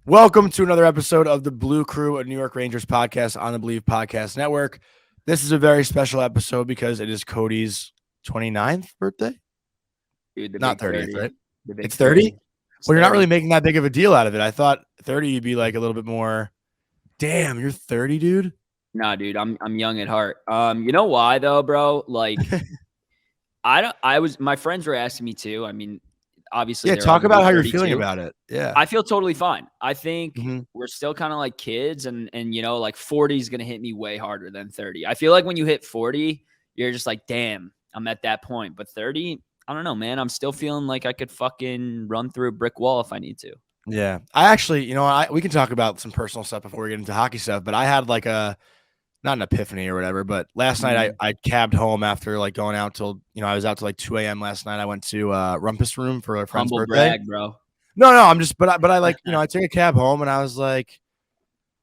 Welcome to another episode of the Blue Crew, a New York Rangers podcast on the Believe Podcast Network. This is a very special episode because it is Cody's 29th birthday. Dude, Not 30th, right? It's 30. 30? Well, you're not really making that big of a deal out of it. I thought 30 you'd be like a little bit more. Damn, you're 30, dude. Nah, dude, I'm young at heart. You know why though, bro? Like, my friends were asking me too. I mean, obviously, Yeah, they're talk all about how you're 32. feeling about it. Yeah. I feel totally fine. I think Mhm. we're still kind of like kids, and like 40 is gonna hit me way harder than 30. I feel like when you hit 40, you're just like, damn, I'm at that point. But 30, I don't know, man. I'm still feeling like I could fucking run through a brick wall if I need to. Yeah. I actually, we can talk about some personal stuff before we get into hockey stuff, but I had like not an epiphany or whatever, but last night I cabbed home after like going out till, I was out till like 2 a.m. last night. I went to Rumpus Room for a friend's Humble birthday. brag, bro. No, I'm just, but I like, I took a cab home and I was like,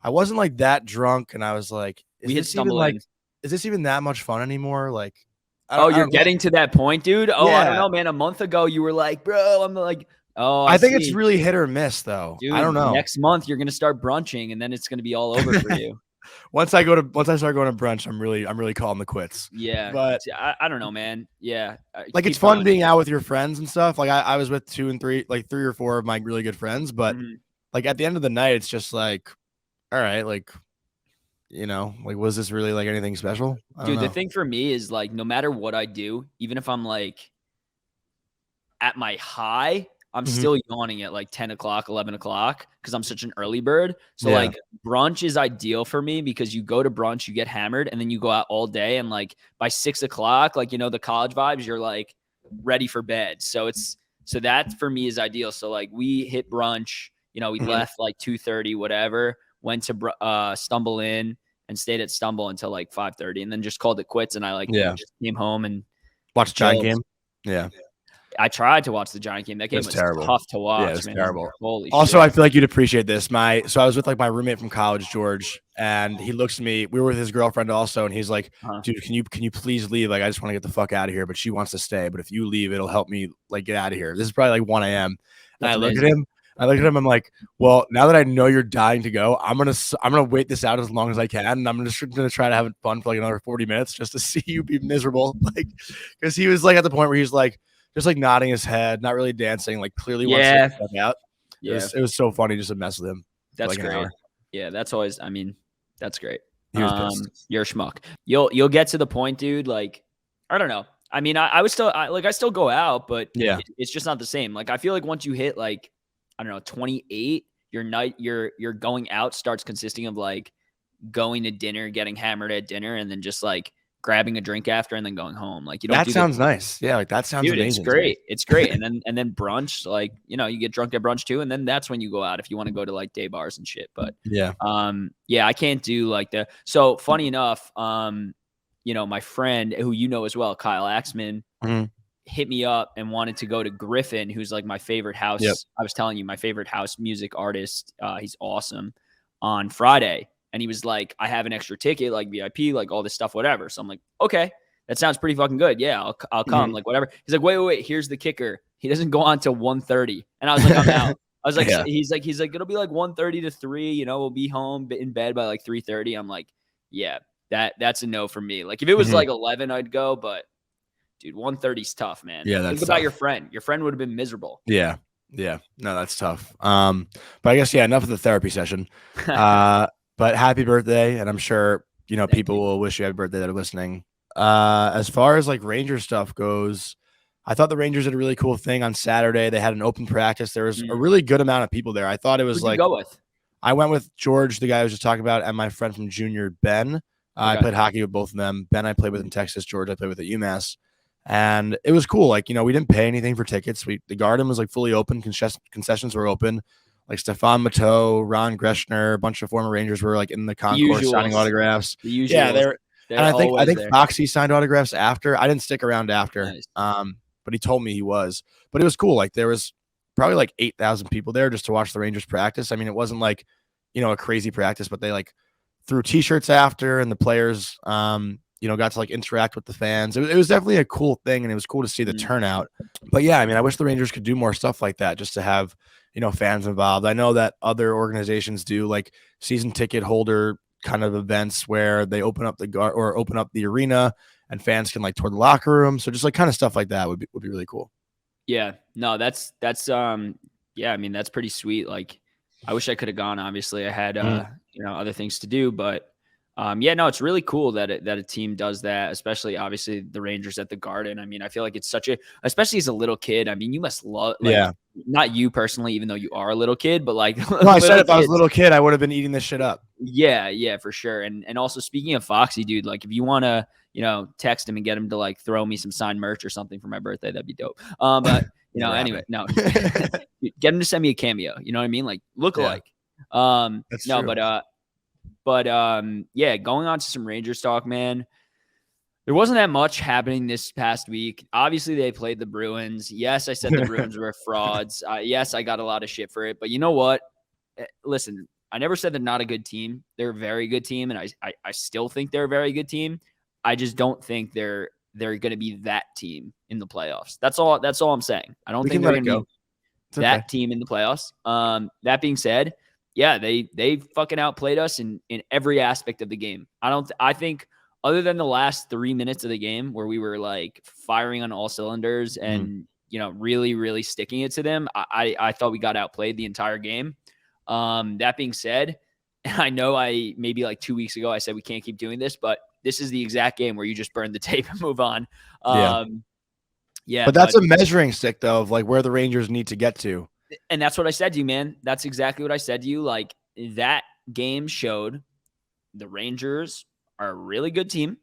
I wasn't like that drunk. And I was like, is this even that much fun anymore? Like, you're getting to that point, dude. Oh, yeah. I don't know, man. A month ago you were like, bro, I'm like, oh, I think it's really hit or miss though. Dude, I don't know. Next month you're going to start brunching and then it's going to be all over for you. Once I start going to brunch, I'm really calling the quits. Yeah. But I don't know, man. Yeah. Like it's fun being out with your friends and stuff. Like I was with 2 and 3, like 3 or 4 of my really good friends, but like at the end of the night, it's just like, all right, like, like, was this really like anything special? Dude, the thing for me is like, no matter what I do, even if I'm like at my high, I'm still yawning at like 10 o'clock, 11 o'clock because I'm such an early bird. So like brunch is ideal for me because you go to brunch, you get hammered, and then you go out all day. And like by 6 o'clock, like, the college vibes, you're like ready for bed. So that for me is ideal. So like we hit brunch, we left like 2:30, whatever, went to Stumble Inn and stayed at Stumble until like 5:30 and then just called it quits. And I just came home and watched the Giant game. Yeah. I tried to watch the Giant game. That game was terrible. Tough to watch. Yeah, it was man. terrible. Holy also, shit. I feel like you'd appreciate this. So I was with like my roommate from college, George, and he looks at me. We were with his girlfriend also, and he's like, "Dude, can you please leave? Like, I just want to get the fuck out of here." But she wants to stay. But if you leave, it'll help me like get out of here. This is probably like 1 a.m. And I look at him. I'm like, well, now that I know you're dying to go, I'm gonna wait this out as long as I can, and I'm just gonna try to have fun for like another 40 minutes just to see you be miserable, like, because he was like at the point where he's like. Just like nodding his head, not really dancing, like clearly wants to get fuck out. Yeah. It was so funny just to mess with him. That's like great. Yeah, that's always, that's great. He was pissed. You're a schmuck. You'll get to the point, dude. Like, I don't know. I mean, I still go out, but it's just not the same. Like, I feel like once you hit like, I don't know, 28, your going out starts consisting of like going to dinner, getting hammered at dinner, and then just like grabbing a drink after and then going home. Like, you don't. That sounds nice. Yeah, like that sounds amazing. It's great. It's great. And then brunch, like, you get drunk at brunch too, and then that's when you go out if you want to go to like day bars and shit. But I can't do like the. So funny enough, my friend who as well, Kyle Axman, hit me up and wanted to go to Griffin, who's like my favorite house. Yep. I was telling you, my favorite house music artist. He's awesome. On Friday. And he was like, I have an extra ticket, like VIP, like all this stuff, whatever. So I'm like, okay, that sounds pretty fucking good. Yeah, I'll come, like whatever. He's like, wait, here's the kicker. He doesn't go on till 1:30. And I was like, I'm out. I was like, he's like, it'll be like 1:30 to 3, we'll be home in bed by like 3:30. I'm like, yeah, that's a no for me. Like if it was like 11, I'd go, but dude, 1:30 is tough, man. Yeah, that's Think about your friend. Your friend would have been miserable. Yeah. No, that's tough. But I guess, enough of the therapy session. But happy birthday, and I'm sure people will wish you happy birthday that are listening. As far as like Rangers stuff goes, I thought the Rangers did a really cool thing on Saturday. They had an open practice. There was a really good amount of people there. I thought it was Who'd you go with? I went with George, the guy I was just talking about, and my friend from junior, Ben. Okay. I played hockey with both of them. Ben, I played with in Texas. George, I played with at UMass. And it was cool. Like, we didn't pay anything for tickets. The garden was like fully open. Concessions were open. Like Stefan Matteau, Ron Greschner, a bunch of former Rangers were like in the concourse signing autographs. Yeah, they're and I think Foxy signed autographs after. I didn't stick around after. Nice. But he told me he was. But it was cool. Like there was probably like 8,000 people there just to watch the Rangers practice. I mean, it wasn't like, a crazy practice, but they like threw t-shirts after, and the players got to like interact with the fans. It was definitely a cool thing, and it was cool to see the turnout. But yeah, I mean, I wish the Rangers could do more stuff like that just to have fans involved. I know that other organizations do like season ticket holder kind of events where they open up the arena and fans can like tour the locker room. So just like kind of stuff like that would be really cool. Yeah, no, that's yeah, I mean, that's pretty sweet. Like, I wish I could have gone. Obviously, I had other things to do, but yeah, no, it's really cool that a team does that, especially obviously the Rangers at the Garden. I mean, I feel like it's especially as a little kid. I mean, you must love, like, not you personally, even though you are a little kid, but like, no, I said if I was a little kid, I would have been eating this shit up. Yeah, for sure. And also, speaking of Foxy, dude, like, if you want to, text him and get him to like throw me some signed merch or something for my birthday, that'd be dope. But anyway, no, get him to send me a cameo. You know what I mean? Like, look alike. That's no, true. but yeah, going on to some Rangers talk, man. There wasn't that much happening this past week. Obviously, they played the Bruins. Yes, I said the Bruins were frauds. Yes, I got a lot of shit for it. But you know what? Listen, I never said they're not a good team. They're a very good team, and I still think they're a very good team. I just don't think they're going to be that team in the playoffs. That's all I'm saying. I don't think they're going to be that team in the playoffs. That being said, yeah, they fucking outplayed us in every aspect of the game. I think other than the last 3 minutes of the game where we were like firing on all cylinders and really, really sticking it to them, I thought we got outplayed the entire game. That being said, I know maybe like 2 weeks ago I said we can't keep doing this, but this is the exact game where you just burn the tape and move on. Yeah. But that's a measuring stick though of like where the Rangers need to get to. And that's what I said to you, man. That's exactly what I said to you. Like, that game showed the Rangers are a really good team,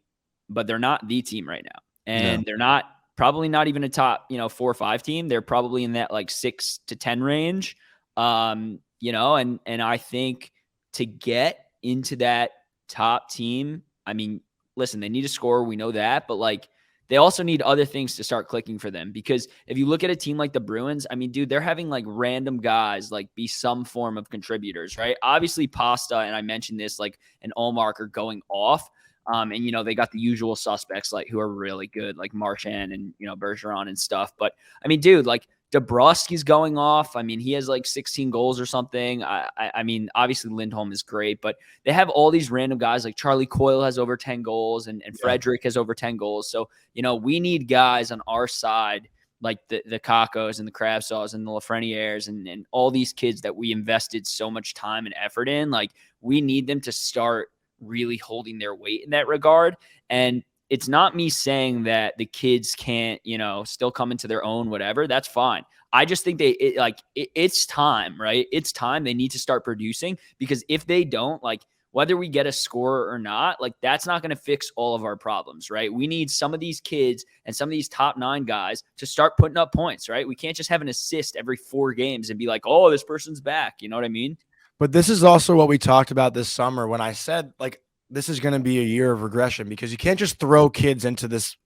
but they're not the team right now. And they're probably not even a top, 4 or 5 team. They're probably in that like 6 to 10 range. And I think to get into that top team, I mean, listen, they need a scorer. We know that, but like, they also need other things to start clicking for them, because if you look at a team like the Bruins, I mean, dude, they're having like random guys like be some form of contributors, right? Obviously Pasta, and I mentioned this, like an Allmark are going off. And they got the usual suspects like who are really good, like Marchand and Bergeron and stuff. But I mean, dude, like Dabrowski's going off. I mean, he has like 16 goals or something. I mean, obviously Lindholm is great, but they have all these random guys like Charlie Coyle has over 10 goals and Frederick has over 10 goals. So, we need guys on our side like the Kakos and the Kravtsovs and the Lafrenières and all these kids that we invested so much time and effort in. Like, we need them to start really holding their weight in that regard. And it's not me saying that the kids can't, still come into their own, whatever. That's fine. I just think it's time, right? It's time they need to start producing, because if they don't, like, whether we get a scorer or not, like, that's not going to fix all of our problems, right? We need some of these kids and some of these top 9 guys to start putting up points, right? We can't just have an assist every 4 games and be like, oh, this person's back. You know what I mean? But this is also what we talked about this summer when I said, like, this is going to be a year of regression, because you can't just throw kids into this,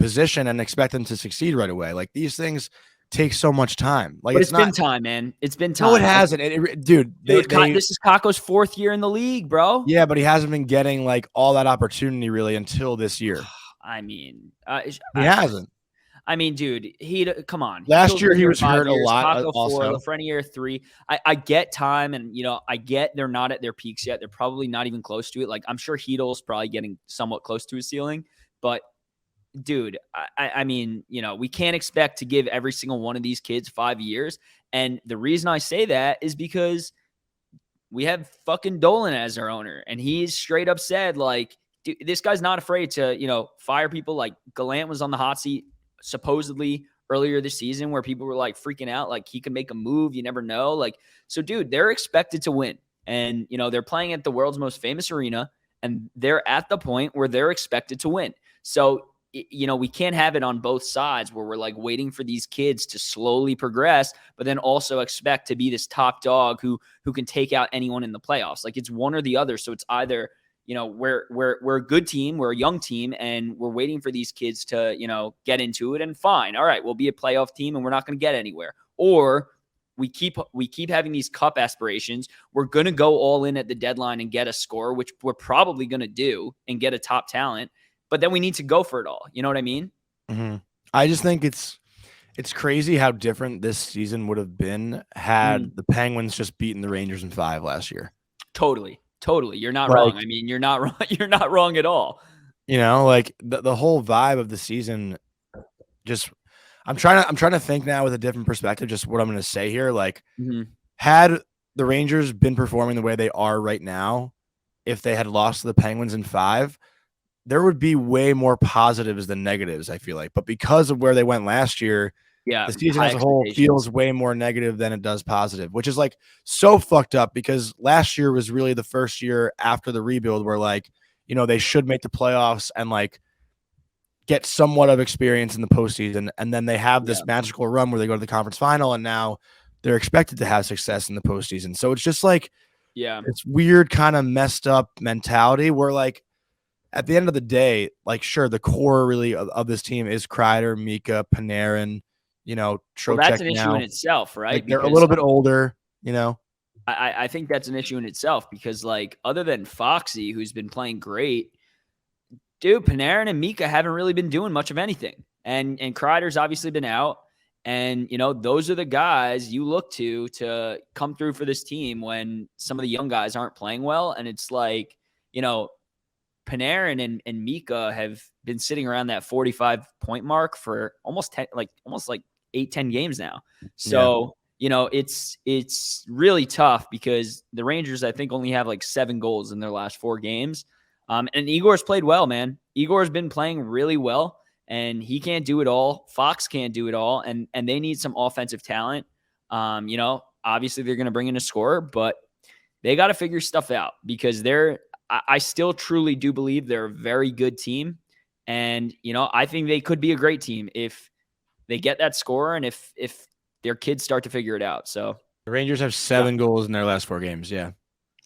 position and expect them to succeed right away. Like, these things take so much time. Like, but it's been time, man. It's been time. No, it hasn't. Dude, this is Kakko's 4th year in the league, bro. Yeah, but he hasn't been getting like all that opportunity really until this year. I mean, he hasn't. I mean, dude, come on. Last year he was hurt a lot. Kakko 4, Lafrenière 3. I get time, and I get they're not at their peaks yet. They're probably not even close to it. Like, I'm sure Heedle's probably getting somewhat close to his ceiling, but dude, I mean, we can't expect to give every single one of these kids 5 years. And the reason I say that is because we have fucking Dolan as our owner, and he's straight up said, like, dude, this guy's not afraid to, fire people. Like, Gallant was on the hot seat supposedly earlier this season, where people were like freaking out, like he could make a move. You never know. Like, so dude, they're expected to win, and they're playing at the world's most famous arena, and they're at the point where they're expected to win. So, we can't have it on both sides where we're like waiting for these kids to slowly progress, but then also expect to be this top dog who can take out anyone in the playoffs. Like, it's one or the other. So it's either, we're a good team, we're a young team, and we're waiting for these kids to, get into it, and fine. All right, we'll be a playoff team and we're not going to get anywhere. Or we keep having these cup aspirations. We're going to go all in at the deadline and get a score, which we're probably going to do, and get a top talent. But then we need to go for it all. You know what I mean? Mm-hmm. I just think it's It's crazy how different this season would have been had the Penguins just beaten the Rangers in 5 last year. Totally. You're not wrong. I mean, you're not wrong. You're not wrong at all. You know, like the whole vibe of the season. Just, I'm trying to think now with a different perspective. Just what I'm going to say here. Like, had the Rangers been performing the way they are right now, if they had lost to the Penguins in 5, there would be way more positives than negatives, I feel like. But because of where they went last year, the season as a whole feels way more negative than it does positive, which is like so fucked up because last year was really the first year after the rebuild where, like, you know, they should make the playoffs and like get somewhat of experience in the postseason. And then they have this magical run where they go to the conference final and now they're expected to have success in the postseason. So it's just like, it's weird kind of messed up mentality where, like, at the end of the day, like, sure, the core really of this team is Kreider, Mika, Panarin, you know, Trocheck. Well, that's an issue in itself, right? Like, they're a little bit older, you know. I think that's an issue in itself because, like, other than Foxy, who's been playing great, dude, Panarin and Mika haven't really been doing much of anything. And Kreider's obviously been out. And, you know, those are the guys you look to come through for this team when some of the young guys aren't playing well. And it's like, you know, Panarin and Mika have been sitting around that 45-point mark for almost 8-10 games now. So, you know, it's really tough because the Rangers, I think, only have like 7 goals in their last 4 games. And Igor's played well, man. Igor's been playing really well, and he can't do it all. Fox can't do it all, and they need some offensive talent. You know, obviously they're going to bring in a scorer, but they got to figure stuff out because I still truly do believe they're a very good team. And, you know, I think they could be a great team if they get that scorer and if their kids start to figure it out. So the Rangers have 7 goals in their last 4 games. Yeah.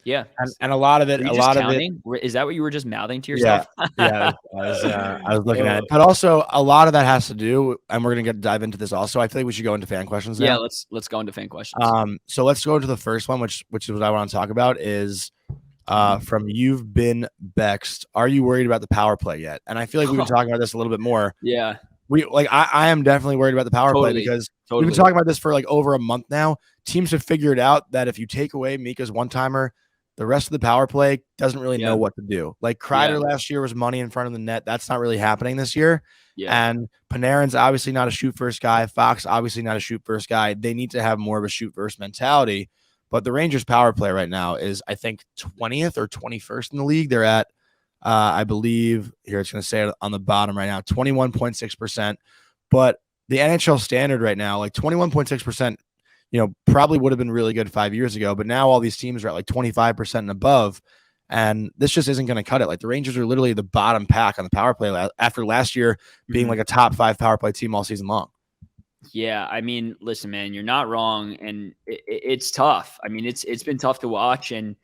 Yeah. And a lot of it, is that what you were just mouthing to yourself? Yeah. I was looking at it, but also a lot of that has to do, and we're going to dive into this also. I feel like we should go into fan questions now. Yeah. Let's go into fan questions. So let's go into the first one, which is what I want to talk about is, from You've Been Bexed. Are you worried about the power play yet? And I feel like we've been talking about this a little bit more. Yeah. I am definitely worried about the power play because we've been talking about this for like over a month now. Teams have figured out that if you take away Mika's one-timer, the rest of the power play doesn't really know what to do. Like Kreider last year was money in front of the net. That's not really happening this year. Yeah. And Panarin's obviously not a shoot-first guy. Fox obviously not a shoot-first guy. They need to have more of a shoot-first mentality. But the Rangers power play right now is, I think, 20th or 21st in the league. They're at, I believe, here it's going to say it on the bottom right now, 21.6%. But the NHL standard right now, like 21.6%, you know, probably would have been really good 5 years ago. But now all these teams are at like 25% and above. And this just isn't going to cut it. Like the Rangers are literally the bottom pack on the power play after last year being like a top 5 power play team all season long. Yeah, I mean, listen, man, you're not wrong, and it's tough. I mean, it's been tough to watch, and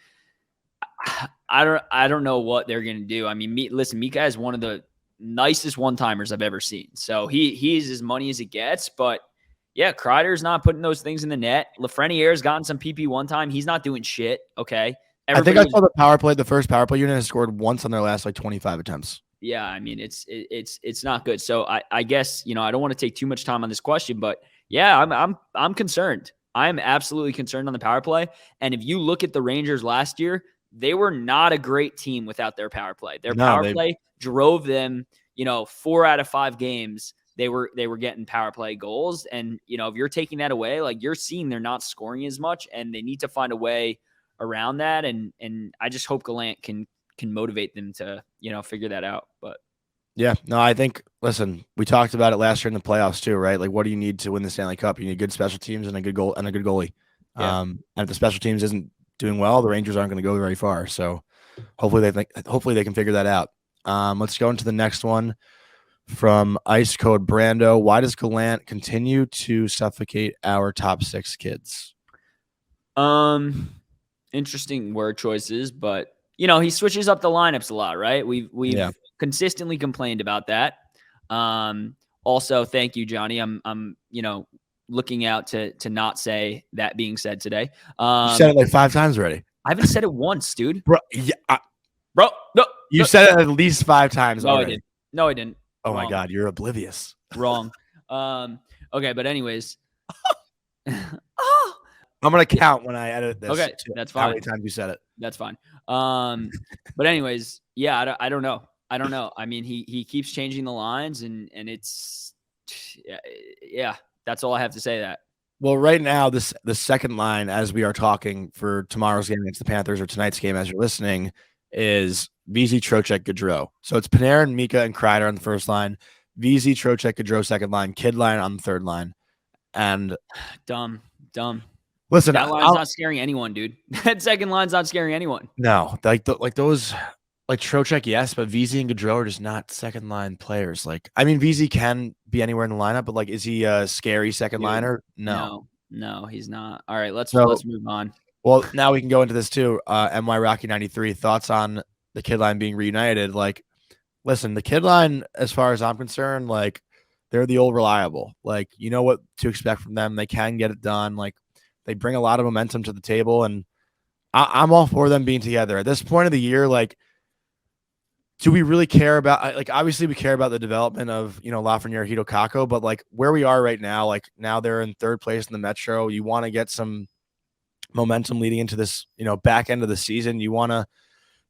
I don't know what they're gonna do. I mean, Mika is one of the nicest one-timers I've ever seen. So he's as money as it gets, but yeah, Kreider's not putting those things in the net. Lafreniere's gotten some PP one time. He's not doing shit. Okay, I think I saw the first power play unit has scored once on their last like 25 attempts. Yeah, I mean, it's not good. So I guess, you know, I don't want to take too much time on this question, but yeah, I'm concerned. I'm absolutely concerned on the power play. And if you look at the Rangers last year, they were not a great team without their power play. Their power play drove them, you know, 4 out of 5 games. They were getting power play goals. And, you know, if you're taking that away, like you're seeing they're not scoring as much and they need to find a way around that. And I just hope Gallant can motivate them to, you know, figure that out. But yeah, no, I think, listen, we talked about it last year in the playoffs too, right? Like, what do you need to win the Stanley Cup? You need good special teams and a good goal and a good goalie. Yeah. And if the special teams isn't doing well, the Rangers aren't going to go very far. So hopefully they can figure that out. Let's go into the next one from Ice Code Brando. Why does Gallant continue to suffocate our top 6 kids? Interesting word choices, but you know, he switches up the lineups a lot, right? We've consistently complained about that. Also, thank you, Jonny. I'm you know, looking out to not say that being said today. You said it like 5 times already. I haven't said it once, dude. Bro, yeah, you said it at least 5 times already. No, I didn't. Oh my God, you're oblivious. Wrong. Okay, but anyways. Oh! I'm going to count when I edit this. Okay, that's fine. How many times you said it. That's fine. But anyways, yeah, I don't know. I don't know. I mean, he keeps changing the lines, and it's yeah. That's all I have to say. That. Well, right now, the second line as we are talking for tomorrow's game against the Panthers or tonight's game as you're listening is VZ, Trocheck, Gaudreau. So it's Panarin, Mika, and Kreider on the first line. VZ, Trocheck, Gaudreau second line. Kidline on the third line. And dumb. Listen, that line's not scaring anyone, dude. That second line's not scaring anyone. No, those, like Trocheck, yes, but VZ and Gaudreau are just not second line players. Like, I mean, VZ can be anywhere in the lineup, but like, is he a scary second liner? No, he's not. All right, let's move on. Well, now we can go into this too. MY Rocky 93 thoughts on the kid line being reunited. Like, listen, the kid line, as far as I'm concerned, like, they're the old reliable. Like, you know what to expect from them. They can get it done. Like, they bring a lot of momentum to the table, and I'm all for them being together. At this point of the year, like, do we really care about, like, obviously we care about the development of, Lafreniere, Hito, Kako, but like where we are right now, like now they're in third place in the Metro. You want to get some momentum leading into this, back end of the season. You want to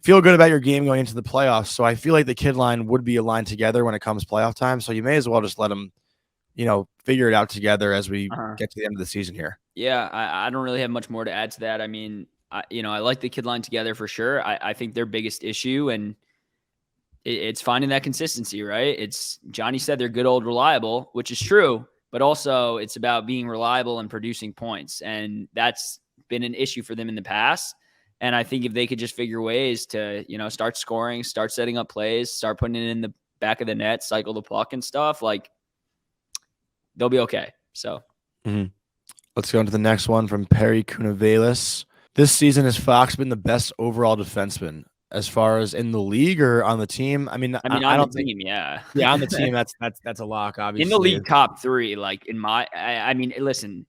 feel good about your game going into the playoffs. So I feel like the kid line would be aligned together when it comes playoff time. So you may as well just let them, figure it out together as we get to the end of the season here. Yeah, I don't really have much more to add to that. I mean, I like the kid line together for sure. I think their biggest issue, and it's finding that consistency, right? It's Jonny said they're good, old, reliable, which is true, but also it's about being reliable and producing points. And that's been an issue for them in the past. And I think if they could just figure ways to, start scoring, start setting up plays, start putting it in the back of the net, cycle the puck and stuff, like they'll be okay. So let's go into the next one from Perry Kunavelis. This season has Fox been the best overall defenseman as far as in the league or on the team? I mean, I don't think, yeah, on the team, that's a lock, obviously. In the league, top three, like I mean, listen,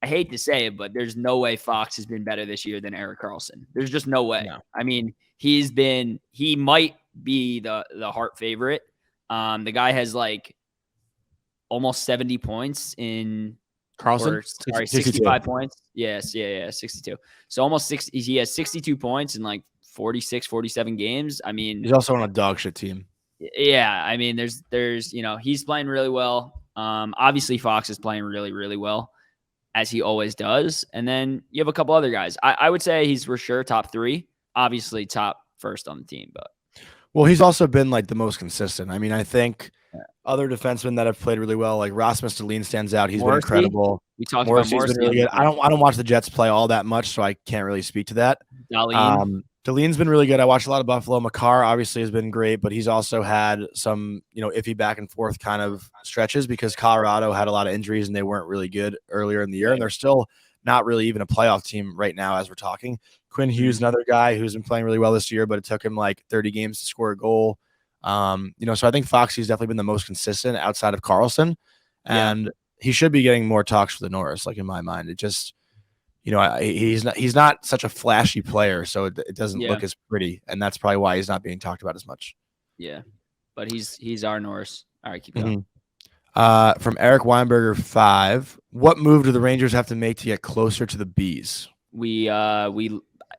I hate to say it, but there's no way Fox has been better this year than Erik Karlsson. There's just no way. No. I mean, he might be the Hart favorite. The guy has like almost 70 points in Karlsson. 65 points. Yes. Yeah. 62. So almost 60. He has 62 points in like 46, 47 games. I mean, he's also on a dog shit team. Yeah. I mean, there's, he's playing really well. Obviously Fox is playing really, really well, as he always does. And then you have a couple other guys. I would say he's for sure top three, obviously top first on the team, but. Well, he's also been like the most consistent. I mean, I think other defensemen that have played really well, like Rasmus Dahlin stands out. He's been incredible. We talked about Morrissey. Been really good. I don't watch the Jets play all that much, so I can't really speak to that. Dahlin's been really good. I watched a lot of Buffalo. Makar obviously has been great, but he's also had some, iffy back and forth kind of stretches because Colorado had a lot of injuries and they weren't really good earlier in the year. And they're still not really even a playoff team right now as we're talking. Quinn Hughes, another guy who's been playing really well this year, but it took him like 30 games to score a goal. So I think Foxy's definitely been the most consistent outside of Karlsson, and he should be getting more talks for the Norris. Like in my mind, it just, he's not such a flashy player, so it doesn't look as pretty, and that's probably why he's not being talked about as much. Yeah, but he's our Norris. All right, keep going. From Eric Weinberger 5, what move do the Rangers have to make to get closer to the Bees?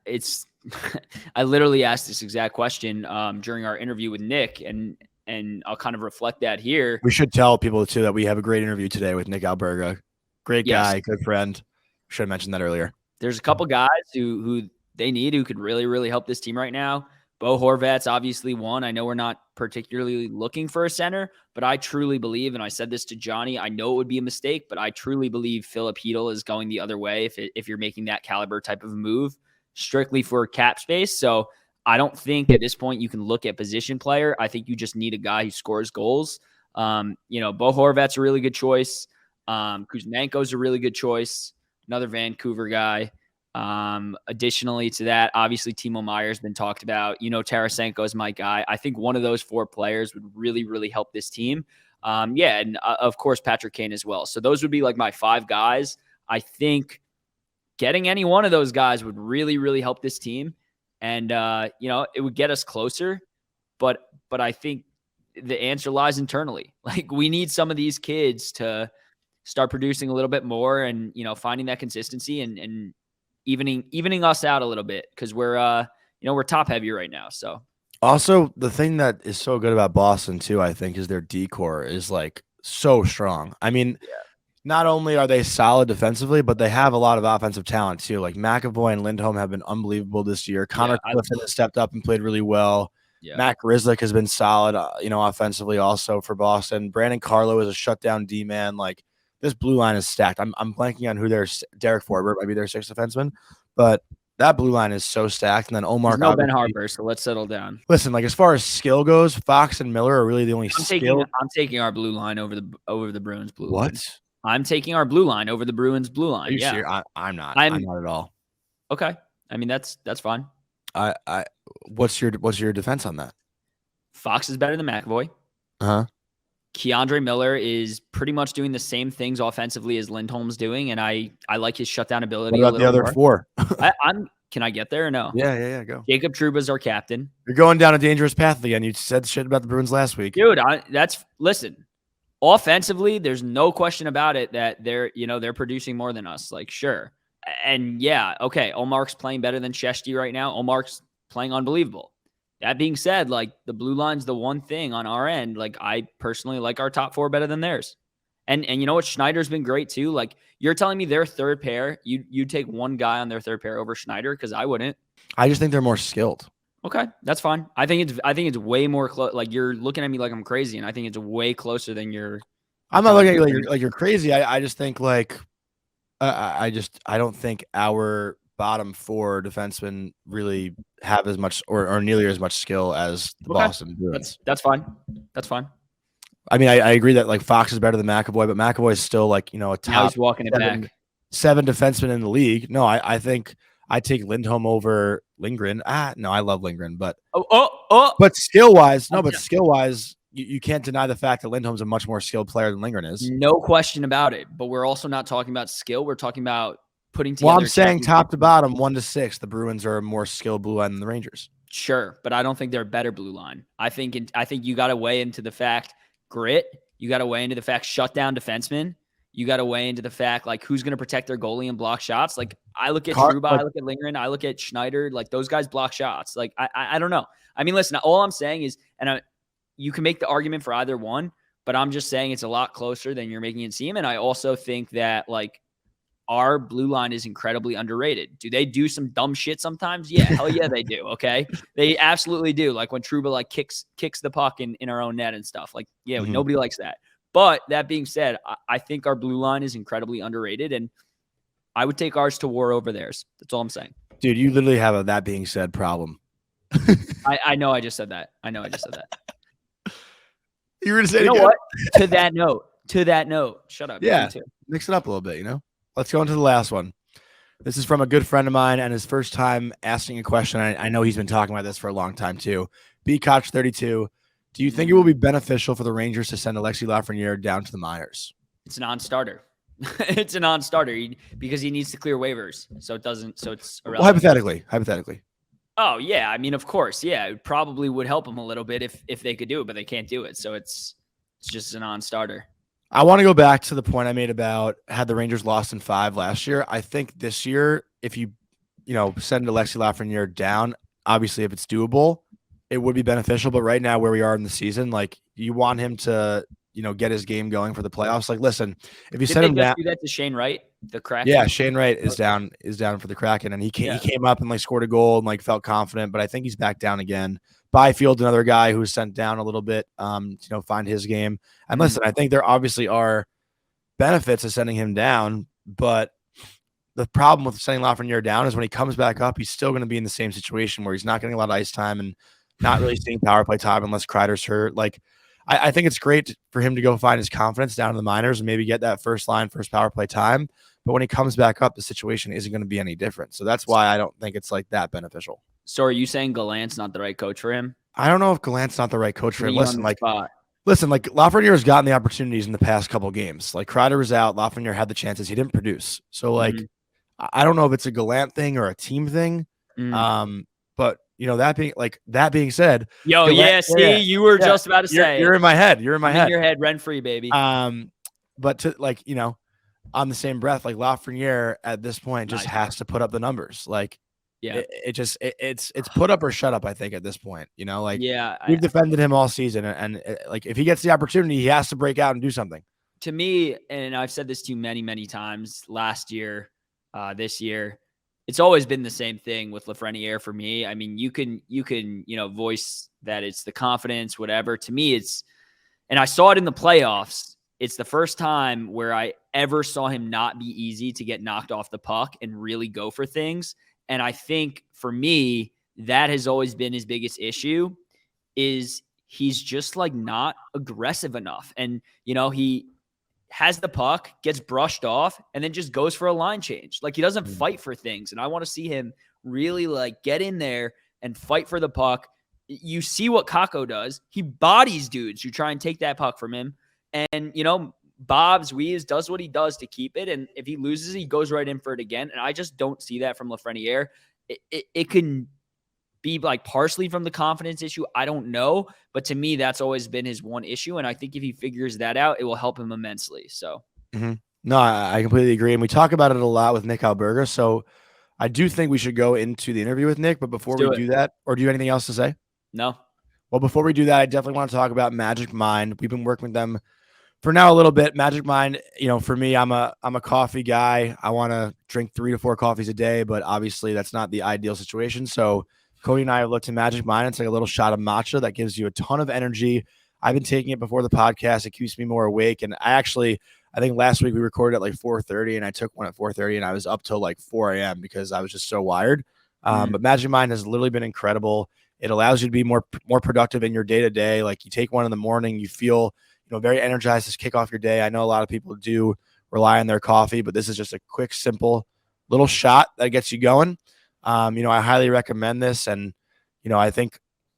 It's I literally asked this exact question during our interview with Nick, and I'll kind of reflect that here. We should tell people too that we have a great interview today with Nick Alberga. Great guy, good friend. Should have mentioned that earlier. There's a couple guys who they need who could really, really help this team right now. Bo Horvat's obviously one. I know we're not particularly looking for a center, but I truly believe, and I said this to Jonny, I know it would be a mistake, but I truly believe Philip Hedl is going the other way if you're making that caliber type of move strictly for cap space. So I don't think at this point you can look at position player. I think you just need a guy who scores goals. Bo Horvat's a really good choice. Kuzmenko's a really good choice. Another Vancouver guy. Additionally to that, obviously Timo Meier's been talked about. Tarasenko is my guy. I think one of those four players would really, really help this team. And of course Patrick Kane as well. So those would be like my 5 guys. I think getting any one of those guys would really, really help this team. And, it would get us closer. But I think the answer lies internally. Like, we need some of these kids to start producing a little bit more and, you know, finding that consistency and evening us out a little bit, because we're you know, we're top heavy right now. So also the thing that is so good about Boston too, I think, is their decor is like so strong. I mean, not only are they solid defensively, but they have a lot of offensive talent too. Like McAvoy and Lindholm have been unbelievable this year. Connor Clifton has stepped up and played really well. Matt Grzelcyk has been solid, you know, offensively also for Boston. Brandon Carlo is a shutdown D-man. Like, this blue line is stacked. I'm blanking on who their Derek Forbert might be their sixth defenseman, but that blue line is so stacked. And then Omar, there's no Ben Harper, so let's settle down. Listen, like, as far as skill goes, Fox and Miller are really the only I'm taking our blue line over the Bruins blue line. What? I'm taking our blue line over the Bruins blue line. Are you serious? I'm not. I'm not at all. Okay. I mean, that's fine. What's your defense on that? Fox is better than McAvoy. Uh-huh. Keandre Miller is pretty much doing the same things offensively as Lindholm's doing, and I like his shutdown ability. What about the other four? Can I get there or no? Yeah, go. Jacob Trouba's our captain. You're going down a dangerous path again. You said shit about the Bruins last week. Dude, listen. Offensively, there's no question about it that they're producing more than us. Like, sure. And yeah, okay, Omar's playing better than Shesty right now. Omar's playing unbelievable. That being said, like, the blue line's the one thing on our end. Like, I personally like our top four better than theirs. And you know what? Schneider's been great too. Like, you're telling me their third pair, you'd take one guy on their third pair over Schneider? Because I wouldn't. I just think they're more skilled. Okay, that's fine. I think it's way more close. Like, you're looking at me like I'm crazy, and I think it's way closer than you're. I'm not looking at you like you're crazy. I just think like I don't think our bottom four defensemen really have as much or nearly as much skill as the Boston Bruins. That's fine. That's fine. I mean, I agree that like Fox is better than McAvoy, but McAvoy is still like, you know, a top now he's walking it back. 7 defenseman in the league. No, I think I take Lindholm over Lindgren. No, I love Lindgren, but but skill wise, you can't deny the fact that Lindholm's a much more skilled player than Lindgren is. No question about it. But we're also not talking about skill. We're talking about putting together. Well, I'm saying top to bottom, 1 to 6, the Bruins are a more skilled blue line than the Rangers. Sure, but I don't think they're a better blue line. I think you got to weigh into the fact grit. You got to weigh into the fact shutdown defensemen. You got to weigh into the fact, like, who's going to protect their goalie and block shots. Like, I look at Trouba, I look at Lindgren, I look at Schneider. Like, those guys block shots. Like, I don't know. I mean, listen, all I'm saying is, you can make the argument for either one, but I'm just saying it's a lot closer than you're making it seem. And I also think that, like, our blue line is incredibly underrated. Do they do some dumb shit sometimes? Yeah, hell yeah, they do. Okay, they absolutely do. Like when Trouba like kicks the puck in our own net and stuff. Like, yeah, nobody likes that. But that being said, I think our blue line is incredibly underrated, and I would take ours to war over theirs. That's all I'm saying. Dude, you literally have a that being said problem. I know I just said that. You were going to say, you know what? To that note, shut up. Yeah, mix it up a little bit, you know? Let's go into the last one. This is from a good friend of mine and his first time asking a question. I know he's been talking about this for a long time too. BCotch32, do you think it will be beneficial for the Rangers to send Alexis Lafreniere down to the minors? It's a non-starter. It's a non-starter because he needs to clear waivers. So it's irrelevant. Well, hypothetically. Oh, yeah. I mean, of course. Yeah, it probably would help him a little bit if they could do it, but they can't do it. So it's just a non-starter. I want to go back to the point I made about had the Rangers lost in 5 last year. I think this year, if you send Alexis Lafreniere down, obviously if it's doable, it would be beneficial. But right now, where we are in the season, like, you want him to, get his game going for the playoffs. Like, listen, if you send him down, do that to Shane Wright, the Kraken. Yeah, Shane Wright is down for the Kraken, and he came up and like scored a goal and like felt confident. But I think he's back down again. Byfield, another guy who's sent down a little bit, find his game. And listen, I think there obviously are benefits of sending him down, but the problem with sending Lafreniere down is when he comes back up, he's still going to be in the same situation where he's not getting a lot of ice time and not really seeing power play time unless Kreider's hurt. Like, I think it's great for him to go find his confidence down in the minors and maybe get that first power play time. But when he comes back up, the situation isn't going to be any different. So that's why I don't think it's like that beneficial. So are you saying Gallant's not the right coach for him? I don't know if Gallant's not the right coach for him. Listen, Lafreniere's gotten the opportunities in the past couple of games. Like, Kreider was out, Lafreniere had the chances, he didn't produce. So like, I don't know if it's a Gallant thing or a team thing. But that being said, yo, yeah, see, you were just about to say you're in my head. You're in my head. In your head, rent free, baby. But to on the same breath, like Lafreniere at this point just has to put up the numbers. Like, it's put up or shut up. I think at this point, we've defended him all season, and like if he gets the opportunity, he has to break out and do something. To me, and I've said this to you many, many times last year, this year, it's always been the same thing with Lafreniere for me. I mean, you can voice that it's the confidence, whatever. To me, and I saw it in the playoffs. It's the first time where I ever saw him not be easy to get knocked off the puck and really go for things. And I think for me, that has always been his biggest issue is he's just like not aggressive enough. And, he has the puck, gets brushed off, and then just goes for a line change. Like he doesn't fight for things. And I want to see him really like get in there and fight for the puck. You see what Kakko does. He bodies dudes who try and take that puck from him. And, Bob Zwiez does what he does to keep it. And if he loses, he goes right in for it again. And I just don't see that from Lafreniere. It can be like partially from the confidence issue. I don't know. But to me, that's always been his one issue. And I think if he figures that out, it will help him immensely. So, No, I completely agree. And we talk about it a lot with Nick Alberga. So I do think we should go into the interview with Nick. But before we do that, or do you have anything else to say? No. Well, before we do that, I definitely want to talk about Magic Mind. We've been working with them for now a little bit. Magic Mind, for me, I'm a coffee guy. I want to drink 3 to 4 coffees a day, but obviously that's not the ideal situation. So Cody and I have looked at Magic Mind. It's like a little shot of matcha that gives you a ton of energy. I've been taking it before the podcast. It keeps me more awake. And I think last week we recorded at like 4:30 and I took one at 4:30 and I was up till like 4 a.m. because I was just so wired. But Magic Mind has literally been incredible. It allows you to be more productive in your day-to-day. Like you take one in the morning, you feel very energized to kick off your day. I know a lot of people do rely on their coffee, but this is just a quick, simple little shot that gets you going. I highly recommend this. And, I think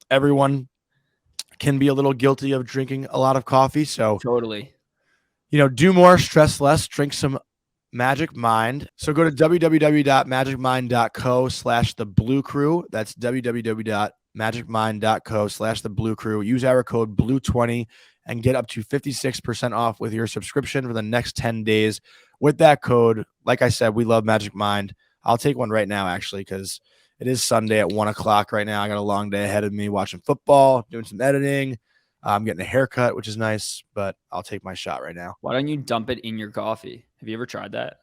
everyone can be a little guilty of drinking a lot of coffee. So totally, do more, stress less, drink some Magic Mind. So go to www.magicmind.co/thebluecrew. That's www.magicmind.co/thebluecrew. Use our code BLUE20 and get up to 56% off with your subscription for the next 10 days. With that code, like I said, we love Magic Mind. I'll take one right now, actually, because it is Sunday at 1 o'clock right now. I got a long day ahead of me watching football, doing some editing. I'm getting a haircut, which is nice, but I'll take my shot right now. Why don't you dump it in your coffee? Have you ever tried that?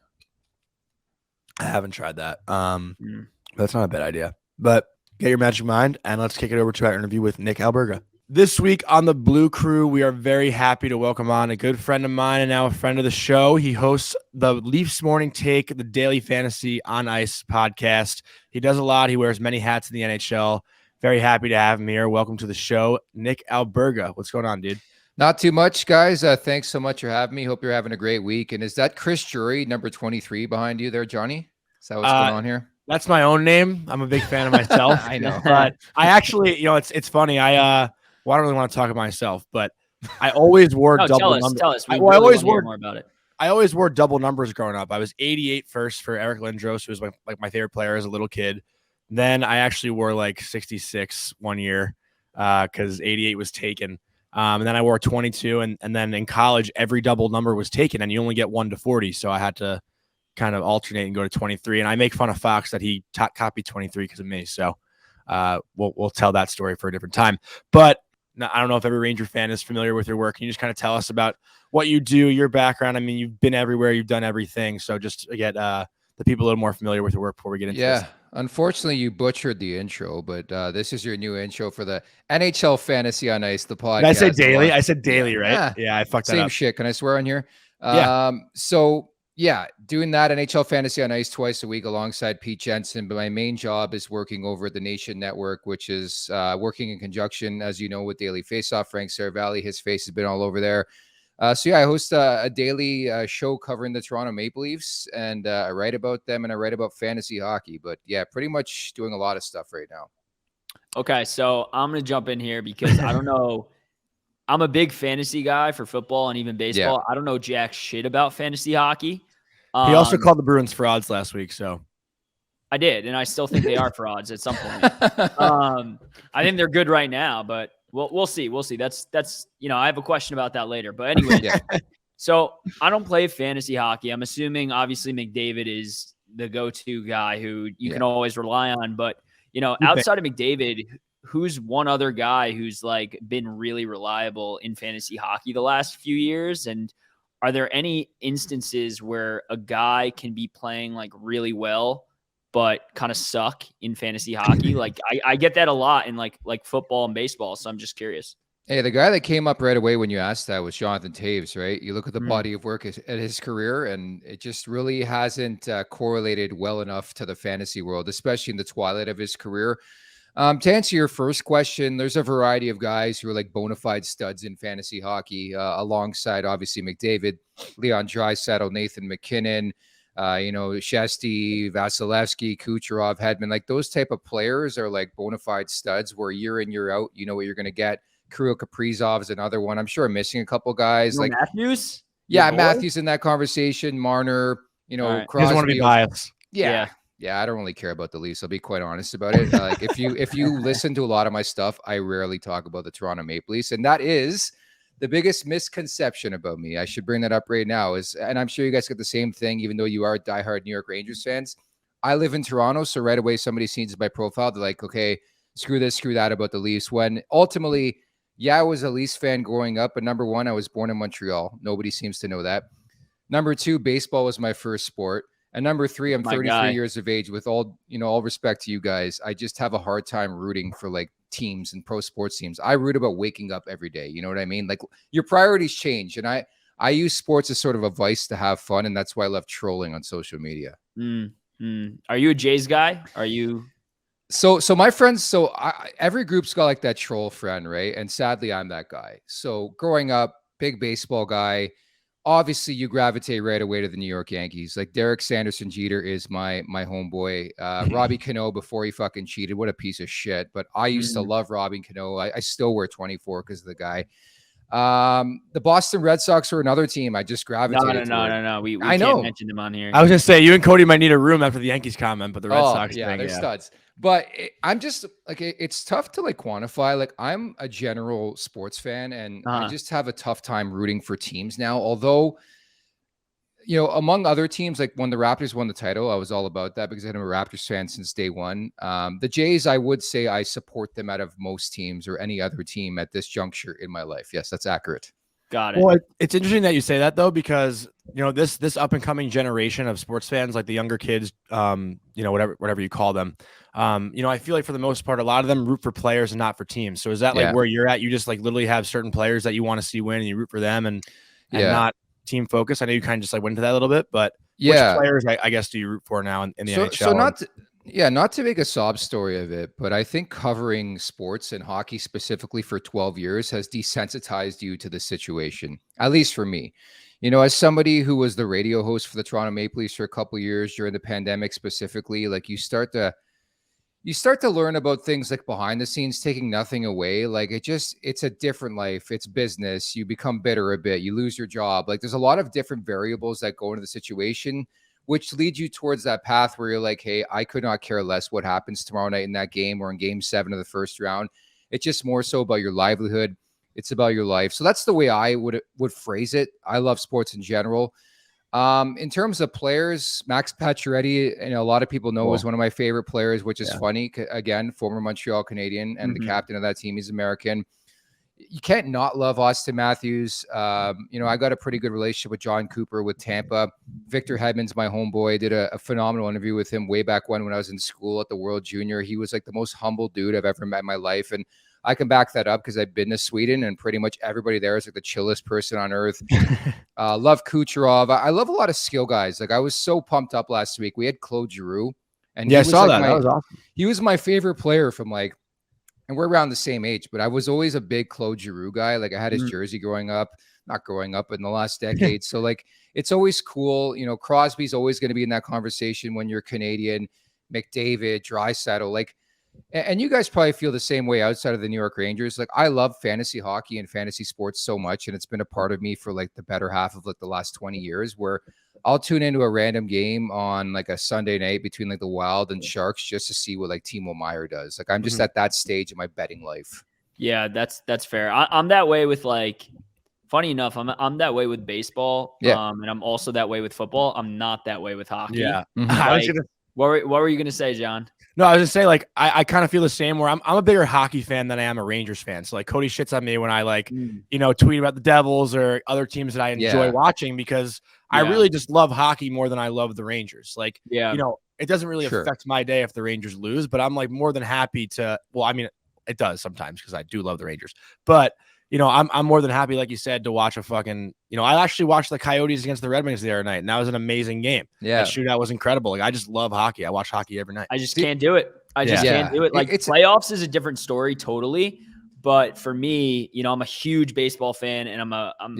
I haven't tried that. That's not a bad idea. But get your Magic Mind, and let's kick it over to our interview with Nick Alberga. This week on the Blue Crew, we are very happy to welcome on a good friend of mine and now a friend of the show. He hosts the Leafs Morning Take, the Daily Fantasy on Ice podcast. He does a lot. He wears many hats in the NHL. Very happy to have him here. Welcome to the show, Nick Alberga. What's going on, dude? Not too much, guys. Thanks so much for having me. Hope you're having a great week. And is that Chris Drury, number 23, behind you there, Johnny? Is that what's going on here? That's my own name. I'm a big fan of myself. I know. But I actually, it's funny. I don't really want to talk about myself, but I always wore double numbers. Tell us. I always wore more about it. I always wore double numbers growing up. I was 88 first for Eric Lindros, who was my favorite player as a little kid. Then I actually wore like 66 one year because 88 was taken. And then I wore 22. And then in college, every double number was taken and you only get 1 to 40. So I had to kind of alternate and go to 23. And I make fun of Fox that he copied 23 because of me. So we'll tell that story for a different time. But I don't know if every Ranger fan is familiar with your work. Can you just kind of tell us about what you do, your background? I mean, you've been everywhere. You've done everything. So just to get the people a little more familiar with your work before we get into this. Unfortunately, you butchered the intro, but this is your new intro for the NHL Fantasy on Ice, the podcast. Did I say daily? I said daily, right? Yeah, I fucked that up. Same shit. Can I swear on here? Yeah. Doing that NHL Fantasy on Ice twice a week alongside Pete Jensen. But my main job is working over at the Nation Network, which is working in conjunction, as you know, with Daily Faceoff. Frank Saravalli, his face has been all over there. I host a daily show covering the Toronto Maple Leafs, and I write about them and I write about fantasy hockey. But yeah, pretty much doing a lot of stuff right now. Okay, so I'm going to jump in here because I don't know. I'm a big fantasy guy for football and even baseball. Yeah. I don't know jack shit about fantasy hockey. He also called the Bruins frauds last week, so. I did, and I still think they are frauds at some point. I think they're good right now, but we'll see. We'll see. That's I have a question about that later. But anyway, so I don't play fantasy hockey. I'm assuming obviously McDavid is the go-to guy who you can always rely on. But outside of McDavid, who's one other guy who's like been really reliable in fantasy hockey the last few years? And are there any instances where a guy can be playing like really well but kind of suck in fantasy hockey? Like I get that a lot in like football and baseball. So I'm just curious. Hey, the guy that came up right away when you asked that was Jonathan Taves, right? You look at the body of work at his career, and it just really hasn't correlated well enough to the fantasy world, especially in the twilight of his career. To answer your first question, there's a variety of guys who are like bona fide studs in fantasy hockey, alongside obviously McDavid, Leon Draisaitl, Nathan McKinnon, Shesty, Vasilevsky, Kucherov, Hedman. Like those type of players are like bona fide studs where year in, year out, you know what you're going to get. Kirill Kaprizov is another one. I'm sure I'm missing a couple guys. Like Matthews? Yeah, Matthews in that conversation. Marner, Crosby. Crosby. He doesn't want to be biased. Yeah, I don't really care about the Leafs. I'll be quite honest about it. Like if you listen to a lot of my stuff, I rarely talk about the Toronto Maple Leafs, and that is the biggest misconception about me. I should bring that up right now. And I'm sure you guys get the same thing, even though you are diehard New York Rangers fans. I live in Toronto, so right away somebody sees my profile, they're like, okay, screw this, screw that about the Leafs. When ultimately, I was a Leafs fan growing up, but number one, I was born in Montreal. Nobody seems to know that. Number two, baseball was my first sport. And number three, I'm 33 years of age. With all respect to you guys, I just have a hard time rooting for like teams and pro sports teams. I root about waking up every day. You know what I mean? Like your priorities change. And I use sports as sort of a vice to have fun. And that's why I love trolling on social media. Are you a Jays guy? Are you... So my friends, every group's got like that troll friend, right? And sadly, I'm that guy. So growing up, big baseball guy, obviously you gravitate right away to the New York Yankees. Like Derek Sanderson Jeter is my homeboy. Robbie Cano before he fucking cheated. What a piece of shit. But I used to love Robbie Cano. I still wear 24 because of the guy. The Boston Red Sox were another team I just gravitated No. We can't mention them on here. I was going to say, you and Cody might need a room after the Yankees comment, but the Red Sox thing, they're studs. But I'm just like, it's tough to like quantify. Like I'm a general sports fan and I just have a tough time rooting for teams now. Although, among other teams, like when the Raptors won the title, I was all about that because I'm a Raptors fan since day one. The Jays, I would say I support them out of most teams or any other team at this juncture in my life. Yes, that's accurate. Got it. Well, it's interesting that you say that though, because this up and coming generation of sports fans, like the younger kids, whatever you call them, I feel like for the most part, a lot of them root for players and not for teams. So is that like where you're at? You just like literally have certain players that you want to see win and you root for them and not team focus. I know you kind of just like went into that a little bit, but which players I guess do you root for now in the NHL? So not to make a sob story of it, but I think covering sports and hockey specifically for 12 years has desensitized you to the situation, at least for me. As somebody who was the radio host for the Toronto Maple Leafs for a couple of years during the pandemic specifically, like you start to learn about things like behind the scenes, taking nothing away. Like it's a different life. It's business. You become bitter a bit. You lose your job. Like there's a lot of different variables that go into the situation, which leads you towards that path where you're like, hey, I could not care less what happens tomorrow night in that game or in game 7 of the first round. It's just more so about your livelihood. It's about your life. So that's the way I would phrase it. I love sports in general. In terms of players, Max Pacioretty, a lot of people know is one of my favorite players, which is funny. Again, former Montreal Canadian and the captain of that team. He's American. You can't not love Austin Matthews. I got a pretty good relationship with John Cooper with Tampa. Victor Hedman's my homeboy. Did a phenomenal interview with him way back when I was in school at the World Junior. He was like the most humble dude I've ever met in my life. And I can back that up because I've been to Sweden and pretty much everybody there is like the chillest person on earth. Love Kucherov. I love a lot of skill guys. Like I was so pumped up last week. We had Claude Giroux. And I saw that. That was awesome. He was my favorite player from like, and we're around the same age, but I was always a big Claude Giroux guy. Like I had his jersey not growing up in the last decade. So like, it's always cool. Crosby's always going to be in that conversation when you're Canadian. McDavid, Draisaitl, like, and you guys probably feel the same way outside of the New York Rangers. Like I love fantasy hockey and fantasy sports so much. And it's been a part of me for like the better half of like the last 20 years where I'll tune into a random game on like a Sunday night between like the Wild and Sharks just to see what like Timo Meier does. Like I'm just at that stage in my betting life. Yeah, that's fair. I'm that way with like, funny enough, I'm that way with baseball. Yeah. And I'm also that way with football. I'm not that way with hockey. Yeah. Like, what were you gonna say, John? No, I was just saying, like, I kind of feel the same where I'm a bigger hockey fan than I am a Rangers fan. So like Cody shits on me when I like, tweet about the Devils or other teams that I enjoy watching because I really just love hockey more than I love the Rangers. Like, it doesn't really affect my day if the Rangers lose, but I'm like more than happy to, well, I mean, it does sometimes because I do love the Rangers, but I'm more than happy, like you said, to watch a fucking, I actually watched the Coyotes against the Red Wings the other night, and that was an amazing game. Yeah. That shootout was incredible. Like, I just love hockey. I watch hockey every night. I just can't do it. I just can't do it. Like, playoffs is a different story totally. But for me, I'm a huge baseball fan, and I'm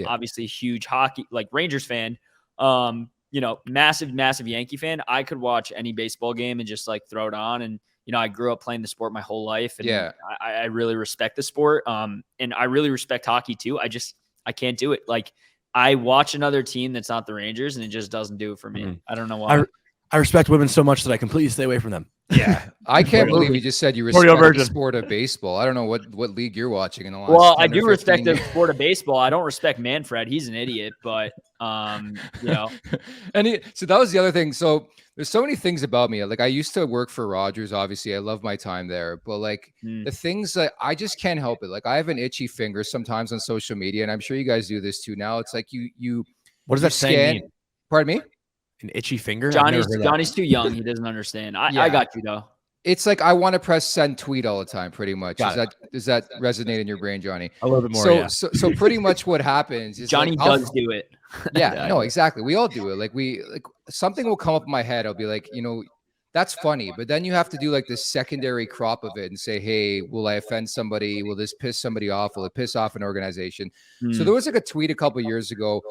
obviously a huge hockey, like Rangers fan. Massive Yankee fan. I could watch any baseball game and just like throw it on. And I grew up playing the sport my whole life, and I really respect the sport. And I really respect hockey too. I can't do it. Like, I watch another team that's not the Rangers, and it just doesn't do it for me. I don't know why. I respect women so much that I completely stay away from them. Yeah, I can't believe you just said you respect the sport of baseball. I don't know what league you're watching in the last. Well, I do respect the sport of baseball. I don't respect Manfred. He's an idiot, but And so that was the other thing. So there's so many things about me. Like I used to work for Rogers. Obviously, I love my time there. But like the things that I just can't help it. Like I have an itchy finger sometimes on social media, and I'm sure you guys do this too. Now it's like you. What does that saying mean? Pardon me. An itchy finger? Johnny's too young. He doesn't understand. I got you though. It's like I want to press send tweet all the time, pretty much. Does that resonate in your brain, Johnny? A little bit more. So pretty much what happens is Johnny does do it. No, exactly. We all do it. Like something will come up in my head. I'll be like, that's funny. But then you have to do like this secondary crop of it and say, hey, will I offend somebody? Will this piss somebody off? Will it piss off an organization? So there was like a tweet a couple of years ago.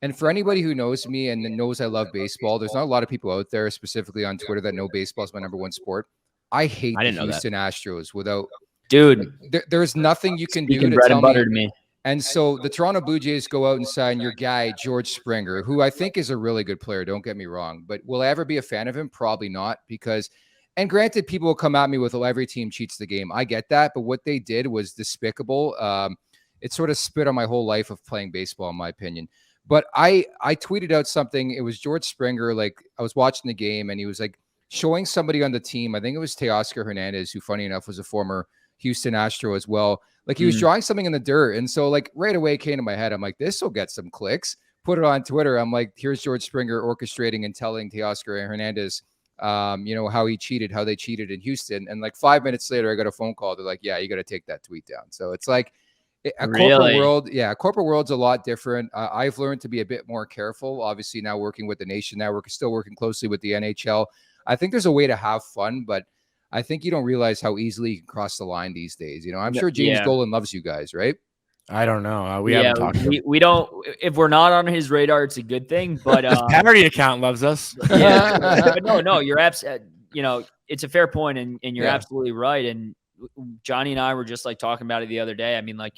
And for anybody who knows me and knows I love baseball, there's not a lot of people out there, specifically on Twitter, that know baseball is my number one sport. I hate the Houston Astros without. Dude, there's nothing you can do to tell me. And so the Toronto Blue Jays go out and sign your guy, George Springer, who I think is a really good player. Don't get me wrong. But will I ever be a fan of him? Probably not. And granted, people will come at me with, oh, every team cheats the game. I get that. But what they did was despicable. It sort of spit on my whole life of playing baseball, in my opinion. But I tweeted out something. It was George Springer. Like I was watching the game and he was like showing somebody on the team. I think it was Teoscar Hernandez, who funny enough was a former Houston Astro as well. Like he was drawing something in the dirt. And so like right away it came to my head. I'm like, this will get some clicks. Put it on Twitter. I'm like, here's George Springer orchestrating and telling Teoscar Hernandez, how they cheated in Houston. And like 5 minutes later, I got a phone call. They're like, yeah, you got to take that tweet down. So it's like, corporate world's a lot different. I've learned to be a bit more careful. Obviously, now working with the Nation Network, still working closely with the NHL. I think there's a way to have fun, but I think you don't realize how easily you can cross the line these days. I'm sure James Dolan loves you guys, right? I don't know. We haven't talked. We don't. If we're not on his radar, it's a good thing. But his parody account loves us. But no, you're it's a fair point, and you're absolutely right. And Johnny and I were just like talking about it the other day. I mean, like.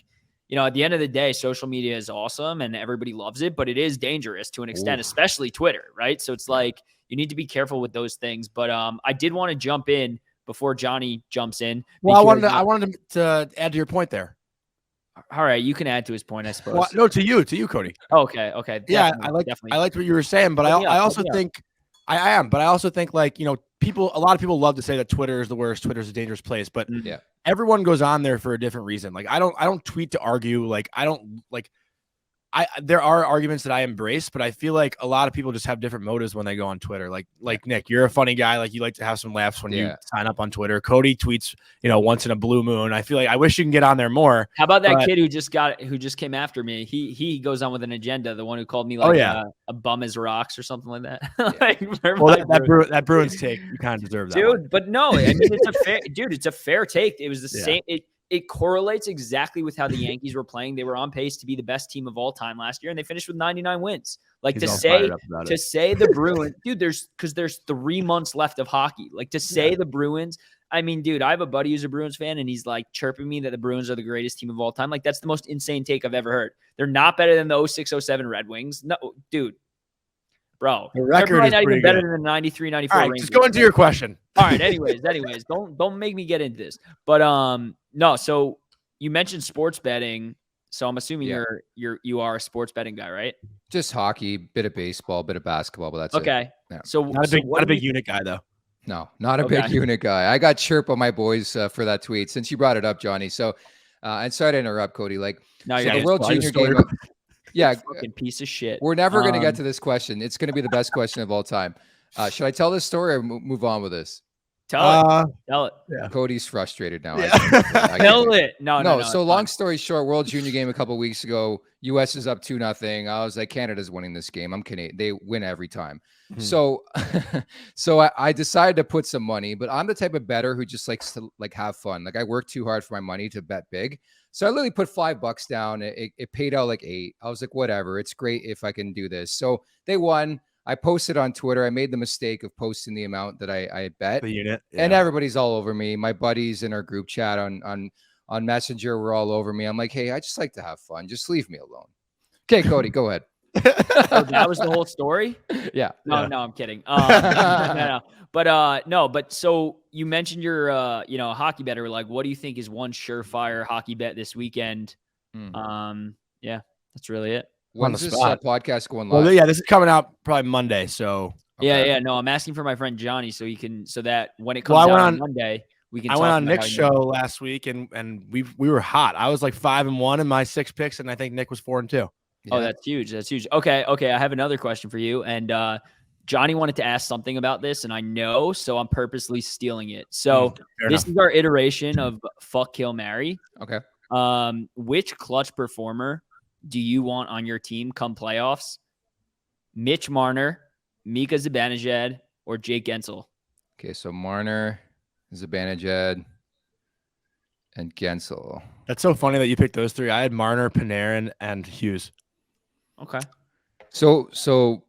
At the end of the day, social media is awesome and everybody loves it, but it is dangerous to an extent, especially Twitter, right? So it's like you need to be careful with those things. But I did want to jump in before Johnny jumps in. Well, I wanted to add to your point there. All right, you can add to his point, I suppose. Well, no, to you, Cody. Okay. Yeah, I liked what you were saying, but I also think like, a lot of people love to say that Twitter is the worst, Twitter is a dangerous place, but everyone goes on there for a different reason. Like I don't tweet to argue. Like there are arguments that I embrace, but I feel like a lot of people just have different motives when they go on Twitter. Like Nick, you're a funny guy. Like you like to have some laughs when you sign up on Twitter. Cody tweets, once in a blue moon. I feel like I wish you can get on there more. How about that kid who just came after me? He goes on with an agenda. The one who called me like a bum as rocks or something like that. That Bruins take, you kind of deserve that, dude. One. But no, I mean it's a fair take. It was the same. It correlates exactly with how the Yankees were playing. They were on pace to be the best team of all time last year, and they finished with 99 wins. Like to say the Bruins, dude, there's 3 months left of hockey. Like to say the Bruins, I mean, dude, I have a buddy who's a Bruins fan, and he's like chirping me that the Bruins are the greatest team of all time. Like that's the most insane take I've ever heard. They're not better than the 06-07 Red Wings. No, dude. bro. The record They're is not even pretty better good. than the 93, 94 All right, Rangers. just go into your question. All right. Anyways, don't make me get into this. But no. So you mentioned sports betting. So I'm assuming you are a sports betting guy, right? Just hockey, bit of baseball, bit of basketball, but that's it. Okay. Yeah. So Not a big unit guy though. No, not a big unit guy. I got chirped by my boys for that tweet since you brought it up, Johnny. So, and sorry to interrupt, Cody. Like, no, so the World Junior game. Fucking piece of shit. We're never going to get to this question. It's going to be the best question of all time. Should I tell this story or move on with this? Tell it. Yeah. Cody's frustrated now. Yeah. Tell it. No. So long story short, World Junior game a couple of weeks ago, US is up 2-0. I was like, Canada's winning this game. I'm Canadian. They win every time. Mm-hmm. So I decided to put some money, but I'm the type of bettor who just likes to like have fun. Like I work too hard for my money to bet big. So I literally put $5 down. It paid out like $8. I was like, whatever. It's great if I can do this. So they won. I posted on Twitter. I made the mistake of posting the amount that I bet. The unit. Yeah. And everybody's all over me. My buddies in our group chat on Messenger were all over me. I'm like, hey, I just like to have fun. Just leave me alone. Okay, Cody, go ahead. Oh, that was the whole story? Yeah. No, I'm kidding. No. But so you mentioned you're a hockey bettor. Like, what do you think is one surefire hockey bet this weekend? Yeah, that's really it. When's this podcast going live? Well, yeah, this is coming out probably Monday. So yeah. No, I'm asking for my friend Jonny so that when it comes out on Monday, we can. I went on Nick's show last week and we were hot. I was like 5-1 in my 6 picks, and I think Nick was 4-2. Yeah. Oh, that's huge. That's huge. Okay. I have another question for you. And Jonny wanted to ask something about this, and I know, so I'm purposely stealing it. So this is our iteration of fuck, kill, marry. Okay. Which clutch performer do you want on your team come playoffs? Mitch Marner, Mika Zibanejad, or Jake Gensel? Okay, so Marner, Zibanejad, and Gensel. That's so funny that you picked those three. I had Marner, Panarin, and Hughes. Okay. So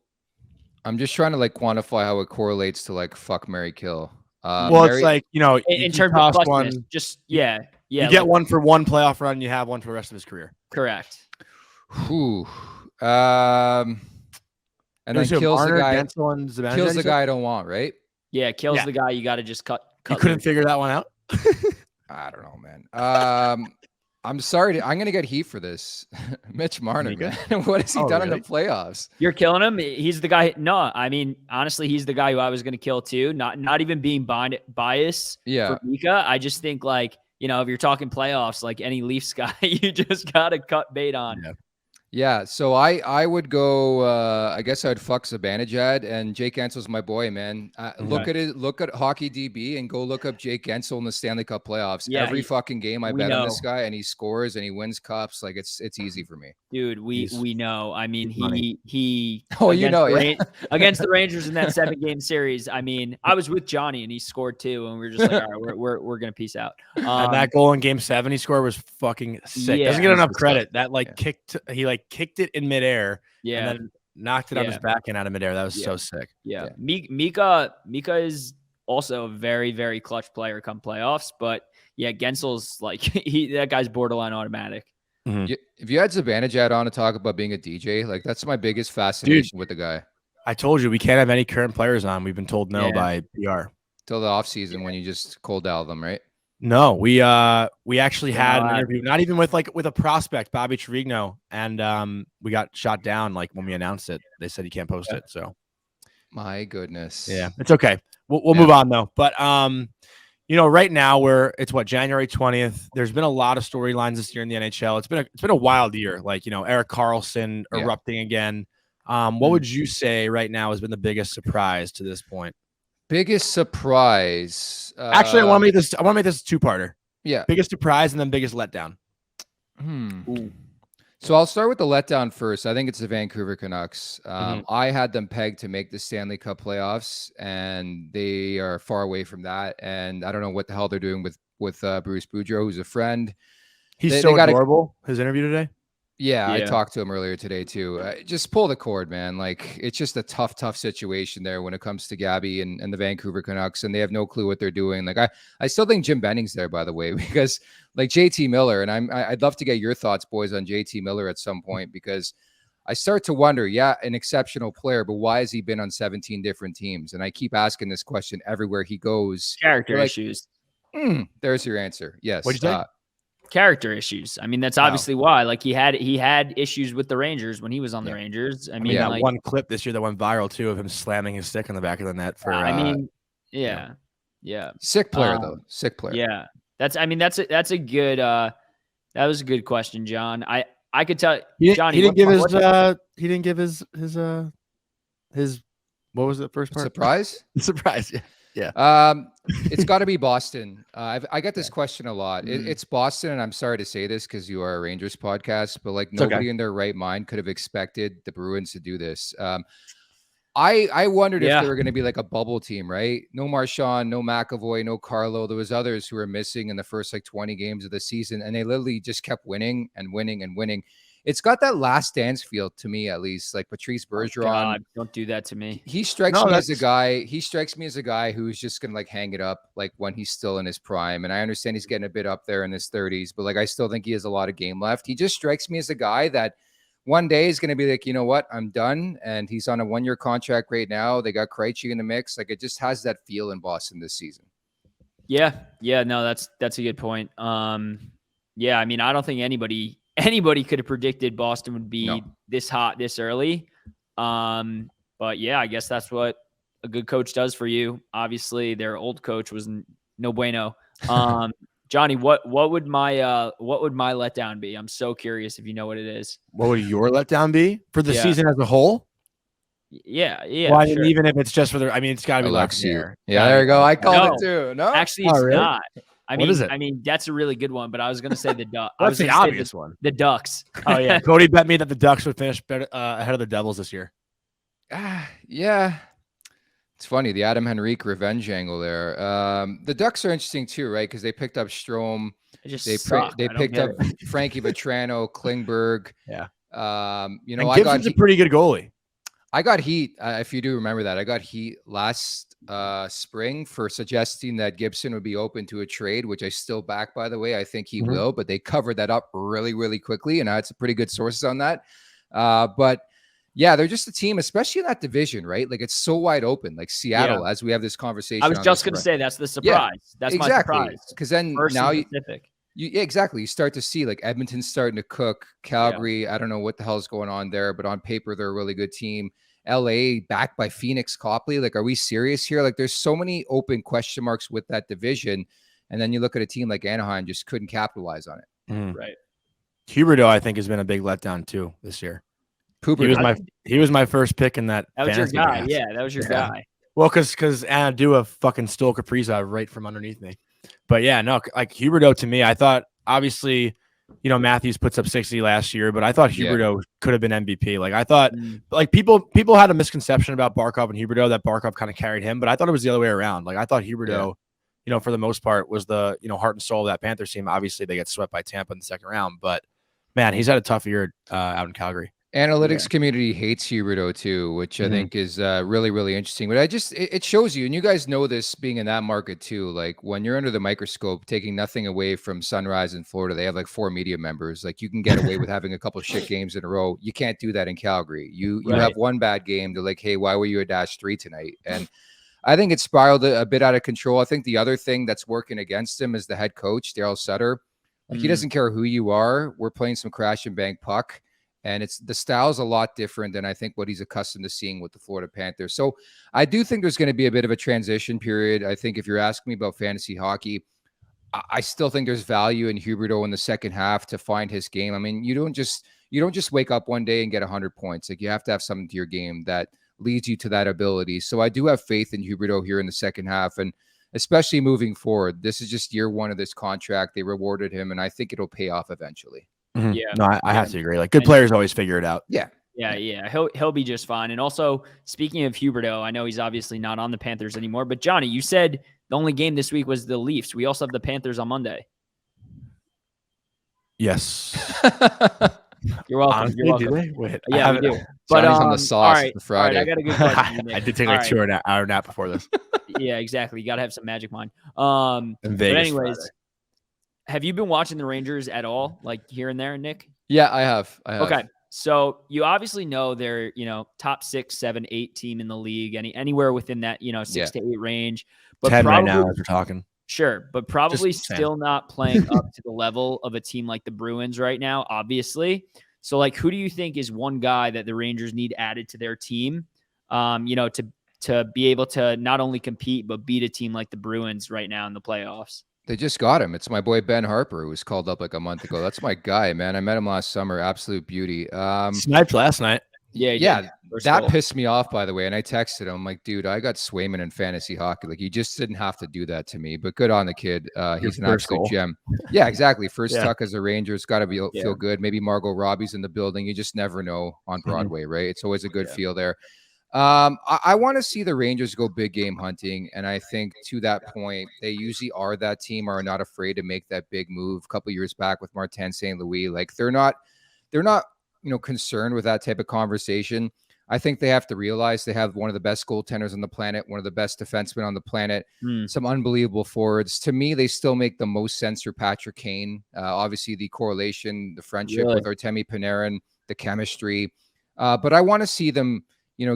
I'm just trying to like quantify how it correlates to like fuck, marry, kill. It's like, in terms of clutchness, just you get one for one playoff run, you have one for the rest of his career. Correct. Whew. And then kills Marner, the guy. Gensel, Kills the guy I don't want, right? Yeah, kills the guy you got to just cut. You couldn't figure that one out? I don't know, man. I'm sorry. I'm going to get heat for this. Mitch Marner, man. What has he done in the playoffs? You're killing him? He's the guy. No, I mean, honestly, he's the guy who I was going to kill too. Not even being biased for Mika. I just think like, if you're talking playoffs, like any Leafs guy, you just got to cut bait on. Yeah, so I would go. I guess I'd fuck Zibanejad, and Jake Gensel's my boy, man. Look at Hockey DB, and go look up Jake Gensel in the Stanley Cup playoffs. Yeah, every fucking game I bet on this guy, and he scores and he wins cups. Like it's easy for me, dude. We know. I mean, he. Against the Rangers in that 7-game series. I mean, I was with Jonny, and he scored too, and we were just like, all right, we're gonna peace out. And that goal in Game 7 he scored was fucking sick. Doesn't get enough credit. That kicked it in midair, and then knocked it on his backhand out of midair. That was so sick. Yeah. Mika is also a very, very clutch player come playoffs, but Gensel's like that guy's borderline automatic. Mm-hmm. If you had Zibanejad on to talk about being a DJ, like that's my biggest fascination with the guy. I told you we can't have any current players on. We've been told no by PR till the off season when you just cold dial them, right? No, we actually had an interview, not even with a prospect, Bobby Trivigno, and we got shot down like when we announced it. They said he can't post it. So, my goodness, it's okay. We'll move on though. But right now it's January 20th. There's been a lot of storylines this year in the NHL. It's been a wild year. Like Erik Karlsson erupting again. What would you say right now has been the biggest surprise to this point? Biggest surprise. Actually, I want to make this a two-parter. Yeah. Biggest surprise and then biggest letdown. So I'll start with the letdown first. I think it's the Vancouver Canucks. I had them pegged to make the Stanley Cup playoffs, and they are far away from that. And I don't know what the hell they're doing with Bruce Boudreau, who's a friend. He's so adorable. His interview today. Yeah, I talked to him earlier today too. Just pull the cord, man. Like it's just a tough situation there when it comes to Gabby and the Vancouver Canucks, and they have no clue what they're doing. Like I still think Jim Benning's there, by the way, because like JT Miller, and I'd love to get your thoughts, boys, on JT Miller at some point, because I start to wonder, an exceptional player, but why has he been on 17 different teams? And I keep asking this question everywhere he goes. Character issues. There's your answer. Yes. What'd you say? Character issues. I mean, that's obviously why. Like he had issues with the Rangers when he was on the Rangers. I mean, that one clip this year that went viral too of him slamming his stick in the back of the net for. Sick player though. Sick player. Yeah, that's a good. That was a good question, John. I could tell Johnny. He didn't give his what was the first part? Surprise. Surprise. Yeah. It's got to be Boston. I get this question a lot. It's Boston, and I'm sorry to say this because you are a Rangers podcast, but like nobody in their right mind could have expected the Bruins to do this. I wondered if they were going to be like a bubble team, right? No Marchand, no McAvoy, no Carlo. There was others who were missing in the first like 20 games of the season, and they literally just kept winning and winning and winning. It's got that Last Dance feel to me, at least. Like Patrice Bergeron. God, don't do that to me. He strikes me as a guy. He strikes me as a guy who's just gonna like hang it up, like when he's still in his prime. And I understand he's getting a bit up there in his 30s, but like I still think he has a lot of game left. He just strikes me as a guy that one day is gonna be like, you know what, I'm done. And he's on a 1-year contract right now. They got Krejci in the mix. Like it just has that feel in Boston this season. Yeah, no, that's a good point. I mean, I don't think anybody could have predicted Boston would be this hot this early. But yeah, I guess that's what a good coach does for you. Obviously, their old coach was no bueno. Johnny, what would my letdown be? I'm so curious if you know what it is. What would your letdown be for the season as a whole? Yeah. Well, I mean, even if it's just for it's got to be Lexi. Yeah, there you go. I called it too. No, actually, it's really? not. What is it? I mean, that's a really good one, but I was going to say the Ducks. That's the obvious one. The Ducks. Oh, yeah. Cody bet me that the Ducks would finish better, ahead of the Devils this year. Yeah. It's funny, the Adam Henrique revenge angle there. The Ducks are interesting too, right? Because they picked up Strome. They picked up Frankie Vetrano, Klingberg. Yeah. And Gibson's a pretty good goalie. I got heat, if you do remember that. I got heat last spring for suggesting that Gibson would be open to a trade, which I still back, by the way. I think he will, but they covered that up really, really quickly, and I had some pretty good sources on that. But yeah, they're just a team, especially in that division, right? Like it's so wide open, like Seattle, as we have this conversation. I was just going to say that's the surprise. That's my surprise. Because then now exactly. You start to see like Edmonton's starting to cook. Calgary, I don't know what the hell is going on there, but on paper, they're a really good team. LA backed by Phoenix Copley. Like, are we serious here? Like, there's so many open question marks with that division. And then you look at a team like Anaheim, just couldn't capitalize on it. Right. Huberdeau, I think, has been a big letdown too this year. He was my first pick in that. That was your guy. Draft. Yeah, that was your guy. Well, because Anadua fucking stole Kaprizov right from underneath me. But yeah, no, like Huberdeau to me, I thought obviously, Matthews puts up 60 last year, but I thought Huberdeau could have been MVP. Like I thought, like people had a misconception about Barkov and Huberdeau that Barkov kind of carried him, but I thought it was the other way around. Like I thought Huberdeau, for the most part, was the heart and soul of that Panthers team. Obviously, they get swept by Tampa in the second round, but man, he's had a tough year out in Calgary. Analytics community hates Huberdeau too, which I think is really, really interesting. But it shows you, and you guys know this being in that market too, like when you're under the microscope, taking nothing away from Sunrise in Florida, they have like 4 media members. Like you can get away with having a couple shit games in a row. You can't do that in Calgary. You have one bad game. They're like, hey, why were you a -3 tonight? And I think it spiraled a bit out of control. I think the other thing that's working against him is the head coach, Daryl Sutter. Like he doesn't care who you are. We're playing some crash and bang puck. And the style's a lot different than I think what he's accustomed to seeing with the Florida Panthers. So I do think there's going to be a bit of a transition period. I think if you're asking me about fantasy hockey, I still think there's value in Huberdeau in the second half to find his game. I mean, you don't just wake up one day and get 100 points. Like you have to have something to your game that leads you to that ability. So I do have faith in Huberdeau here in the second half, and especially moving forward. This is just year 1 of this contract. They rewarded him, and I think it'll pay off eventually. Mm-hmm. Yeah, no, I have to agree. Like good players always figure it out. Yeah. He'll be just fine. And also, speaking of Huberdeau, I know he's obviously not on the Panthers anymore. But Johnny, you said the only game this week was the Leafs. We also have the Panthers on Monday. Yes. You're welcome. Honestly, You're welcome. Do they? Wait, yeah, we do. But on the sauce all right, for Friday. All right, I got a good question. I did take like 2 hour nap before this. Yeah, exactly. You got to have some magic mind. In Vegas, but anyways, Friday. Have you been watching the Rangers at all, like here and there, Nick? Yeah, I have. Okay. So you obviously know they're, top 6, 7, 8 team in the league, anywhere within that, 6 to 8 range. But 10 probably, right now as we're talking. Sure, but probably still not playing up to the level of a team like the Bruins right now, obviously. So, like, who do you think is one guy that the Rangers need added to their team, to be able to not only compete but beat a team like the Bruins right now in the playoffs? They just got him. It's my boy Ben Harper, who was called up like a month ago. That's my guy, man. I met him last summer. Absolute beauty. Sniped last night. Yeah. That pissed me off, by the way. And I texted him, I'm like, dude, I got Swayman in fantasy hockey. Like, you just didn't have to do that to me. But good on the kid. He's an absolute gem. Yeah, exactly. First tuck as a Ranger. It's got to feel good. Maybe Margot Robbie's in the building. You just never know on Broadway, right? It's always a good feel there. I want to see the Rangers go big game hunting. And I think to that point, they usually are that team, are not afraid to make that big move. A couple years back with Martin St. Louis, like they're not, concerned with that type of conversation. I think they have to realize they have one of the best goaltenders on the planet, one of the best defensemen on the planet, some unbelievable forwards. To me, they still make the most sense for Patrick Kane. Obviously, the correlation, the friendship with Artemi Panarin, the chemistry. But I want to see them,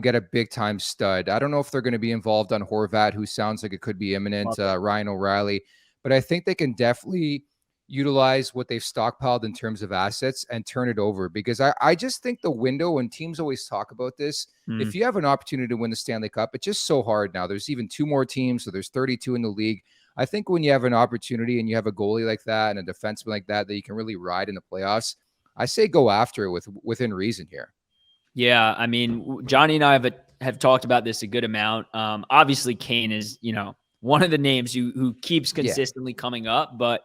get a big time stud. I don't know if they're going to be involved on Horvat, who sounds like it could be imminent, Ryan O'Reilly. But I think they can definitely utilize what they've stockpiled in terms of assets and turn it over, because I just think the window, and teams always talk about this, if you have an opportunity to win the Stanley Cup, it's just so hard now. There's even 2 more teams, so there's 32 in the league. I think when you have an opportunity and you have a goalie like that and a defenseman like that you can really ride in the playoffs, I say go after it within reason here. Yeah, I mean, Jonny and I have talked about this a good amount. Obviously, Kane is, one of the names who keeps consistently coming up, but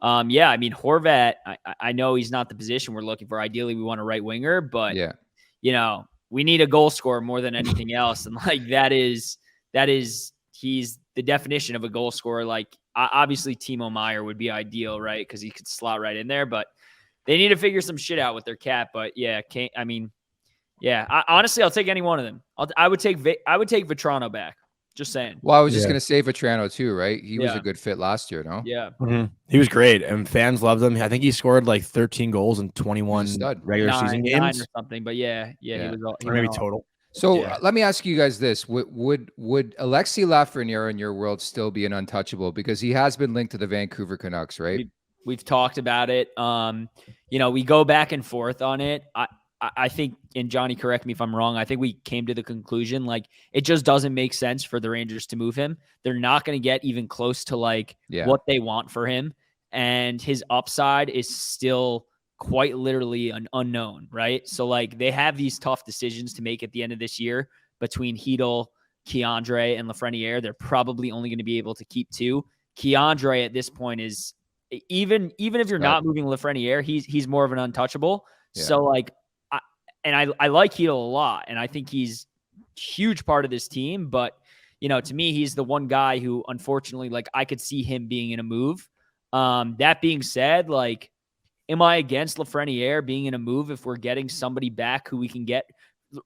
I mean, Horvat, I know he's not the position we're looking for. Ideally, we want a right winger, but we need a goal scorer more than anything else. And like, he's the definition of a goal scorer. Like, obviously Timo Meier would be ideal, right? Because he could slot right in there, but they need to figure some shit out with their cap. But honestly, I'll take any one of them. I would take Vetrano back. Just saying. Well, I was just going to say Vetrano too, right? He was a good fit last year, no? Yeah. He was great, and fans loved him. I think he scored like 13 goals in 21 regular season games. 9 or something, but he was maybe total. So let me ask you guys this. Would Alexis Lafreniere in your world still be an untouchable? Because he has been linked to the Vancouver Canucks, right? We've talked about it. We go back and forth on it. I think, and Jonny, correct me if I'm wrong, I think we came to the conclusion, like, it just doesn't make sense for the Rangers to move him. They're not going to get even close to what they want for him. And his upside is still quite literally an unknown, right? So like, they have these tough decisions to make at the end of this year between Hedl, K'Andre, and Lafreniere. They're probably only going to be able to keep 2. K'Andre at this point is, even if you're not moving Lafreniere, he's more of an untouchable. Yeah. So like, I like Hedl a lot, and I think he's a huge part of this team. But, to me, he's the one guy who, unfortunately, like, I could see him being in a move. That being said, like, am I against Lafreniere being in a move if we're getting somebody back who we can get?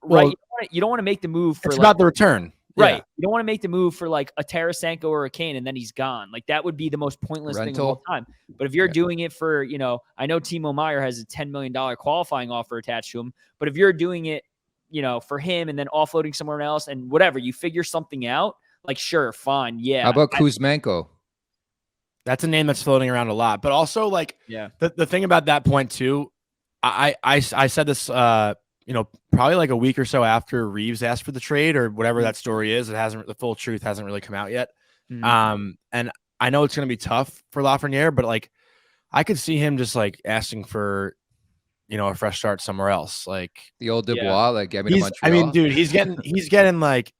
Right? You don't want to make the move for about the return. Right. Yeah. You don't want to make the move for like a Tarasenko or a Kane and then he's gone. Like, that would be the most pointless thing of all time. But if you're doing it for, I know Timo Meier has a $10 million qualifying offer attached to him, but if you're doing it, for him and then offloading somewhere else and whatever, you figure something out, like, sure, fine. Yeah. How about Kuzmenko? That's a name that's floating around a lot, but also like the thing about that point too, I said this, probably like a week or so after Reeves asked for the trade or whatever that story is. The full truth hasn't really come out yet. And I know it's going to be tough for Lafreniere, but like, I could see him just like asking for, a fresh start somewhere else. Like the old Dubois, like get me to Montreal. I mean, dude, he's getting like,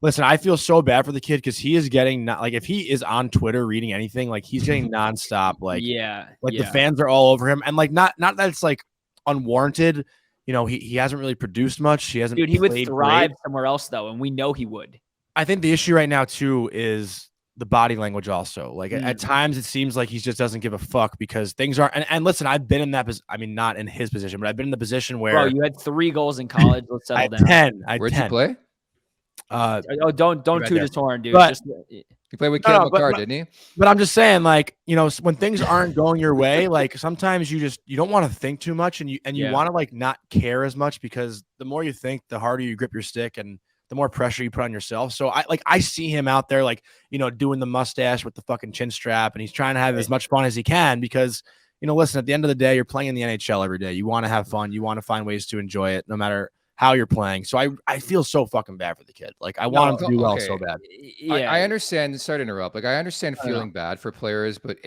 listen, I feel so bad for the kid because he is getting if he is on Twitter reading anything, like he's getting nonstop, the fans are all over him, and like not that it's like unwarranted. He hasn't really produced much. He hasn't. Dude, he would thrive somewhere else though, and we know he would. I think the issue right now too is the body language. Also, like at times it seems like he just doesn't give a fuck because things aren't. And listen, I've been in that position. I mean, not in his position, but I've been in the position where. Bro, you had 3 goals in college. Let's settle down. 10. Where'd you play? Don't right toot there. his horn, dude. But- Just He played with Cam McCarr, didn't he? But I'm just saying, like, you know, when things aren't going your way, like sometimes you don't want to think too much, and you want to like not care as much, because the more you think, the harder you grip your stick and the more pressure you put on yourself. So I see him out there, like, you know, doing the mustache with the fucking chin strap, and he's trying to have as much fun as he can, because, you know, listen, at the end of the day, you're playing in the NHL every day. You want to have fun. You want to find ways to enjoy it, no matter how you're playing. So I feel so fucking bad for the kid. Like, I want him to do well so bad. Yeah, I understand. Sorry to interrupt. Like, I understand feeling bad for players, but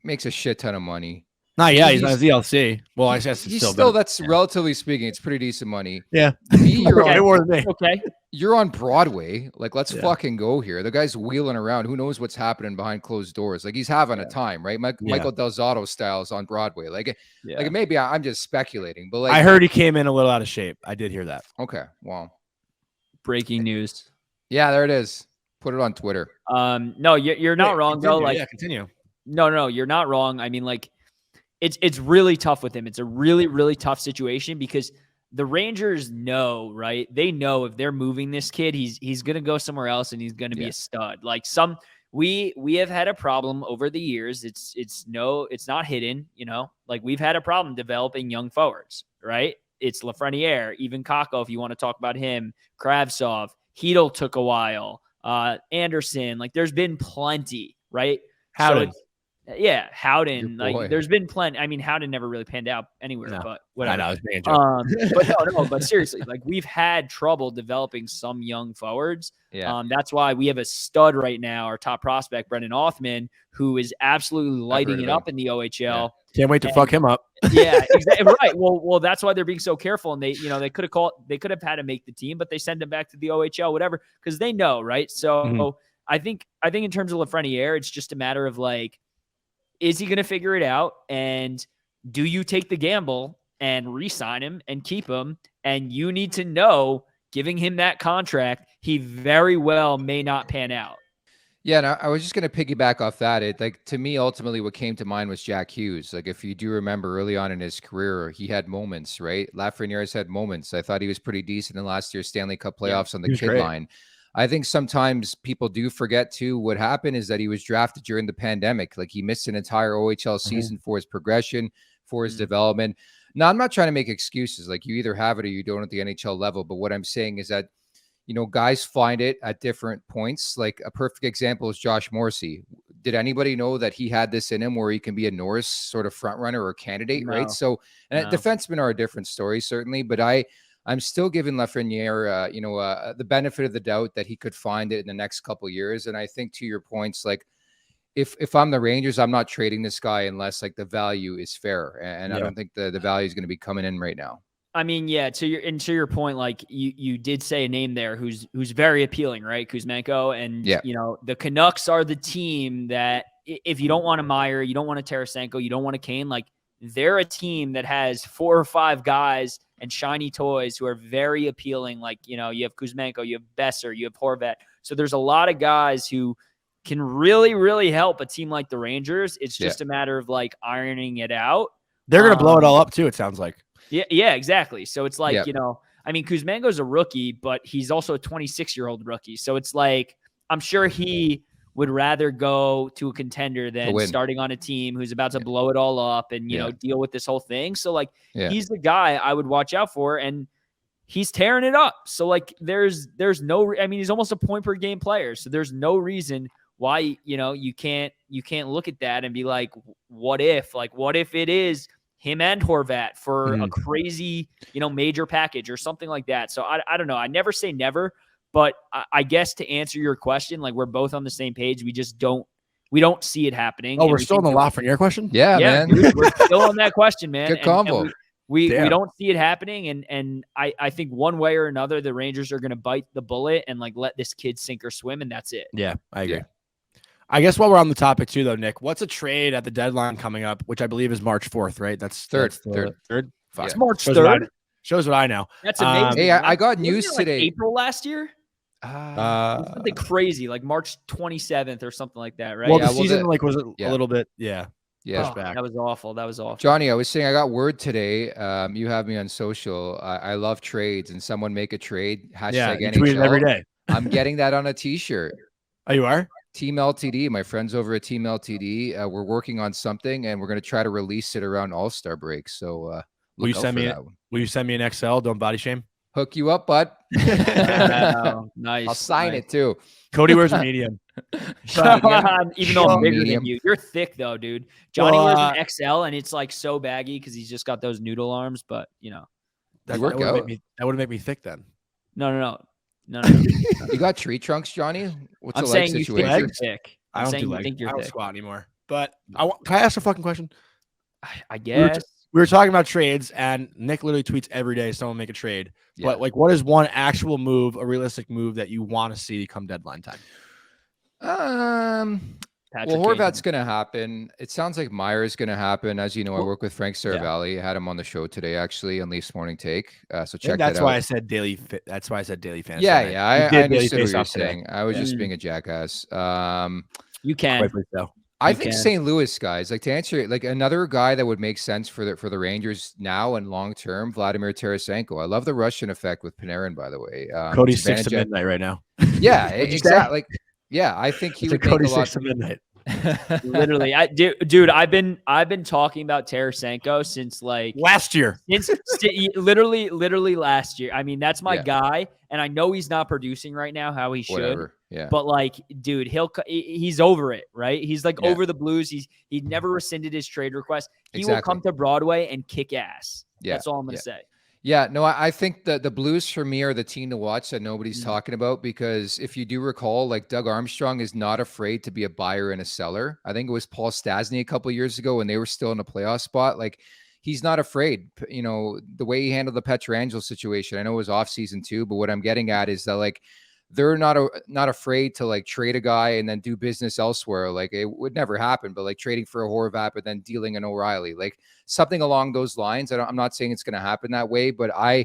makes a shit ton of money. He's not a ZLC. Well, I guess he's still that's relatively speaking, it's pretty decent money. Yeah. You're on Broadway. Like, let's fucking go here. The guy's wheeling around. Who knows what's happening behind closed doors? Like, he's having a time, right? Michael Del Zotto styles on Broadway. Like maybe I'm just speculating, but like, I heard he came in a little out of shape. I did hear that. Okay. Well, breaking news. Yeah, there it is. Put it on Twitter. No, you're not wrong though. Like, continue. No, you're not wrong. I mean, like, it's really tough with him. It's a really, really tough situation, because the Rangers know, right? They know if they're moving this kid, he's going to go somewhere else and he's going to be a stud. Like, we have had a problem over the years. It's not hidden, you know, like, we've had a problem developing young forwards, right? It's Lafreniere, even Kakko, if you want to talk about him, Kravtsov, Hedl took a while, Anderson, like, there's been plenty, right? Howden. Howden. Like, there's been plenty. I mean, Howden never really panned out anywhere, but whatever. I know, I was being a joke. But seriously, like, we've had trouble developing some young forwards. Yeah. That's why we have a stud right now, our top prospect, Brendan Othman, who is absolutely lighting it up in the OHL. Yeah. Can't wait to fuck him up. Yeah, exactly. Right. Well, that's why they're being so careful. And they could have had to make the team, but they send him back to the OHL, whatever, because they know, right? So I think in terms of Lafreniere, it's just a matter of, like, is he going to figure it out? And do you take the gamble and re-sign him and keep him? And you need to know, giving him that contract, he very well may not pan out. Yeah, and I was just going to piggyback off that. To me, ultimately, what came to mind was Jack Hughes. Like, if you do remember early on in his career, he had moments, right? Lafreniere's had moments. I thought he was pretty decent in last year's Stanley Cup playoffs on the kid line. I think sometimes people do forget too. What happened is that he was drafted during the pandemic. Like, he missed an entire OHL season for his progression, for his development. Now, I'm not trying to make excuses. Like, you either have it or you don't at the NHL level. But what I'm saying is that, you know, guys find it at different points. Like, a perfect example is Josh Morrissey. Did anybody know that he had this in him where he can be a Norris sort of front runner or candidate, right? So, and defensemen are a different story, certainly. But I'm still giving Lafreniere, the benefit of the doubt that he could find it in the next couple of years. And I think, to your points, like, if I'm the Rangers, I'm not trading this guy unless, like, the value is fair. And I don't think the value is going to be coming in right now. I mean, yeah, to your point, like, you did say a name there who's very appealing, right? Kuzmenko. And, you know, the Canucks are the team that, if you don't want a Meyer, you don't want a Tarasenko, you don't want a Kane, like, they're a team that has 4 or 5 guys and shiny toys who are very appealing. Like, you know, you have Kuzmenko, you have Besser, you have Horvat. So there's a lot of guys who can really, really help a team like the Rangers. It's just a matter of, like, ironing it out. They're going to blow it all up too, it sounds like. Yeah, exactly. So it's like, you know, I mean, Kuzmenko's a rookie, but he's also a 26-year-old rookie. So it's like, I'm sure he would rather go to a contender than starting on a team who's about to blow it all up and, you know, deal with this whole thing. So, like, he's the guy I would watch out for, and he's tearing it up. So, like, there's no, I mean, he's almost a point per game player. So there's no reason why, you know, you can't look at that and be like, what if it is him and Horvat for a crazy, you know, major package or something like that. So I don't know. I never say never, but I guess to answer your question, like, we're both on the same page. We just don't see it happening. Oh, we're still on the Lafreniere question? Yeah, man. Dude, we're still on that question, man. Good combo. And we don't see it happening. And I think one way or another, the Rangers are going to bite the bullet and, like, let this kid sink or swim. And that's it. Yeah, I agree. I guess while we're on the topic too, though, Nick, what's a trade at the deadline coming up, which I believe is March 4th, right? That's third. It's March 3rd. Shows what I know. That's amazing. Hey, I got news today. Like April last year? Something crazy, like March 27th or something like that, right? Well, the season was a little bit, That was awful. Jonny, I was saying I got word today. You have me on social. I love trades, and someone make a trade. # NHL. Tweet it every day. I'm getting that on a t-shirt. Oh, you are? Team LTD, my friends over at Team LTD, we're working on something, and we're going to try to release it around All-Star break. So Will you look out send for me that one. Will you send me an XL? Don't body shame. Hook you up, bud. Wow, nice. I'll sign nice. it too. Cody wears a medium. Even though I'm bigger Medium. than you. You're thick though, dude. Jonny Well, wears an XL and it's like so baggy because he's just got those noodle arms, but you know. That work would out. make me thick then. No. You got tree trunks, Johnny? What's I'm the leg saying you situation? think you're thick. I I'm don't saying do you legs. think I you're don't thick. squat anymore. But can I ask a fucking question? I guess. We were talking about trades, and Nick literally tweets every day someone make a trade. Yeah. But like, what is one actual move, a realistic move that you want to see come deadline time? Patrick Well, Horvat's Kane. going to happen. It sounds like Meyer is going to happen. As you know, I work with Frank Saravalli. I had him on the show today, actually, on Leafs Morning Take. So check that out. That's why I said daily. That's why I said daily fantasy. Yeah, I understood what you're today. saying. I was just being a jackass. You can. I think St. Louis guys, like to answer, like another guy that would make sense for the Rangers now and long term, Vladimir Tarasenko. I love the Russian effect with Panarin, by the way. Cody's 6 to midnight right now. Yeah, exactly. Like, yeah, I think he would make Cody's a lot 6 to midnight. Literally, dude, I've been talking about Tarasenko since like last year. literally last year. I mean, that's my Yeah. guy, and I know he's not producing right now how he should. Whatever. Yeah. But like, dude, he's over it, right? He's like Yeah. over the Blues. He never rescinded his trade request. He will Exactly. come to Broadway and kick ass. Yeah. That's all I'm gonna say. Yeah, no, I think the Blues for me are the team to watch that nobody's talking about, because if you do recall, like Doug Armstrong is not afraid to be a buyer and a seller. I think it was Paul Stastny a couple of years ago when they were still in a playoff spot. Like, he's not afraid. You know, the way he handled the Pietrangelo situation, I know it was off season too, but what I'm getting at is that like they're not afraid to like trade a guy and then do business elsewhere. Like, it would never happen, but like trading for a Horvat but then dealing an O'Reilly, like something along those lines. I'm not saying it's going to happen that way, but I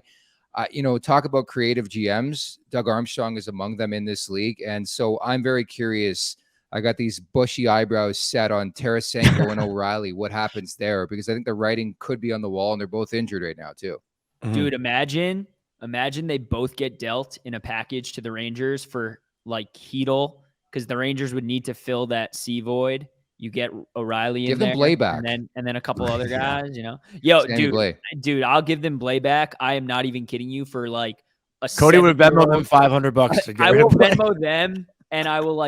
talk about creative GMs. Doug Armstrong is among them in this league. And so I'm very curious. I got these bushy eyebrows set on Tarasenko and O'Reilly. What happens there? Because I think the writing could be on the wall, and they're both injured right now too. Dude, imagine they both get dealt in a package to the Rangers for like Hedl, because the Rangers would need to fill that C void. You get O'Reilly Give in them there, Blay back. and then a couple other guys, you know. Yo, dude, I'll give them Blay back. I am not even kidding you. For like a Cody would Venmo them $500 to get I rid will of Blay. Venmo them, and I will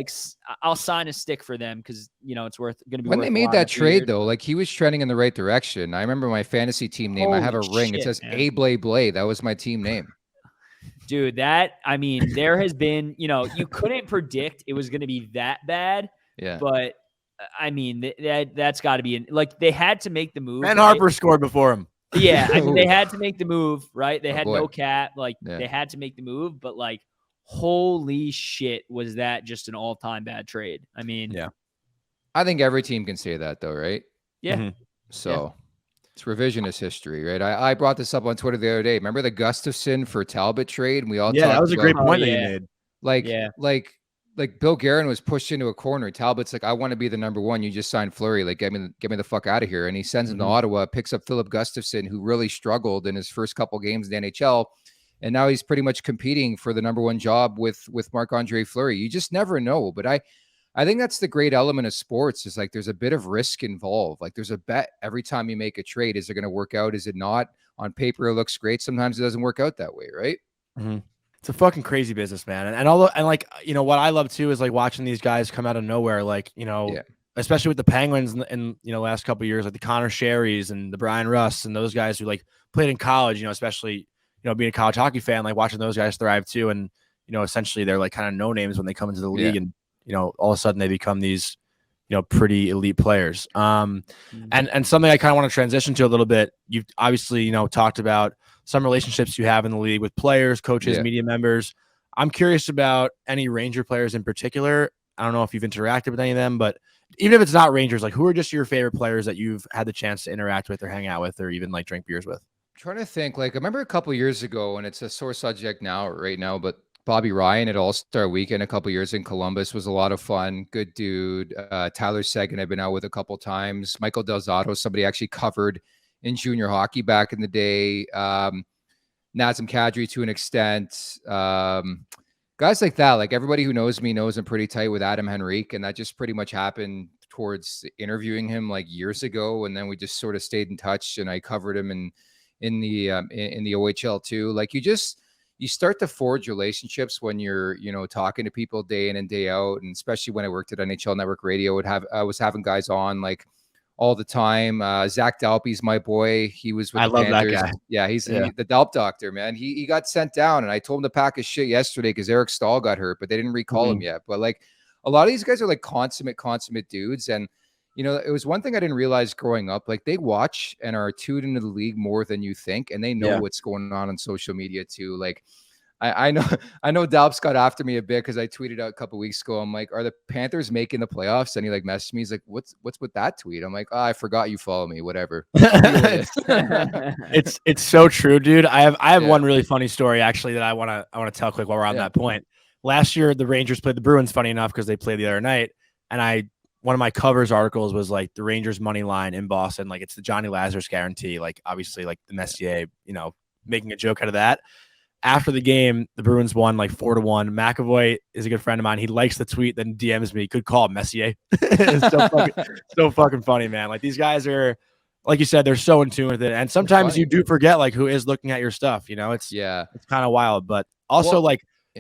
I'll sign a stick for them because it's going to be. When worth they a made lot that in trade though, like he was trending in the right direction. I remember my fantasy team name. I have a ring. It says A Blay. That was my team name. Dude, there has been, you couldn't predict it was going to be that bad. Yeah. But I mean, that's got to be like they had to make the move. Ben Harper scored before him. Yeah, I mean, they had to make the move, right? They had no cap. Like, they had to make the move, but like, holy shit, was that just an all-time bad trade? I mean, yeah. I think every team can say that though, right? Yeah. Mm-hmm. So it's revisionist history, right? I brought this up on Twitter the other day. Remember the Gustafson for Talbot trade? And we all talked that was a great point that you made. Like Bill Guerin was pushed into a corner. Talbot's like, I want to be the number one. You just signed Fleury. Like, get me the fuck out of here. And he sends him to Ottawa, picks up Philip Gustafson, who really struggled in his first couple games in the NHL. And now he's pretty much competing for the number one job with Marc-Andre Fleury. You just never know. But I think that's the great element of sports, is like there's a bit of risk involved. Like there's a bet every time you make a trade. Is it going to work out? Is it not? On paper, it looks great. Sometimes it doesn't work out that way, right? Mm-hmm. It's a fucking crazy business, man. And like, what I love too is like watching these guys come out of nowhere, like, especially with the Penguins in last couple of years, like the Connor Sherrys and the Brian Russ and those guys who like played in college, especially, being a college hockey fan, like watching those guys thrive too. And, essentially they're like kind of no names when they come into the league and, all of a sudden they become these, pretty elite players. And something I kind of want to transition to a little bit. You've obviously, talked about some relationships you have in the league with players, coaches, media members. I'm curious about any Ranger players in particular. I don't know if you've interacted with any of them, but even if it's not Rangers, like who are just your favorite players that you've had the chance to interact with or hang out with or even like drink beers with? I'm trying to think, like I remember a couple of years ago, and it's a sore subject right now, but Bobby Ryan at All-Star Weekend a couple of years in Columbus was a lot of fun. Good dude. Tyler Seguin I've been out with a couple of times. Michael Del Zotto, somebody actually covered in junior hockey back in the day. Nazem Kadri to an extent. Got guys like that, like everybody who knows me knows I'm pretty tight with Adam Henrique, and that just pretty much happened towards interviewing him like years ago, and then we just sort of stayed in touch, and I covered him in the OHL too. Like you start to forge relationships when you're, talking to people day in and day out, and especially when I worked at NHL Network Radio, I was having guys on like all the time. Zach Dalpy's my boy. He was with I the love Panthers. that guy. Yeah, he's the Dalp doctor, man. He got sent down, and I told him to pack his shit yesterday because Eric Stahl got hurt, but they didn't recall him yet. But like a lot of these guys are like consummate dudes. And it was one thing I didn't realize growing up. Like they watch and are tuned into the league more than you think, and they know what's going on social media too. Like I know Dalps got after me a bit because I tweeted out a couple weeks ago. I'm like, are the Panthers making the playoffs? And he like messaged me. He's like, what's with that tweet? I'm like, I forgot you follow me. Whatever. It's so true, dude. I have one really funny story actually that I want to tell quick while we're on that point. Last year, the Rangers played the Bruins, funny enough, because they played the other night. And one of my covers articles was like the Rangers money line in Boston. Like it's the Jonny Lazarus guarantee. Like obviously like the Messier, making a joke out of that. After the game, the Bruins won like 4-1. McAvoy is a good friend of mine. He likes the tweet, then DMs me. Good call, Messier. It's so fucking funny, man. Like these guys are, like you said, they're so in tune with it. And sometimes you do forget like who is looking at your stuff. It's kind of wild. But also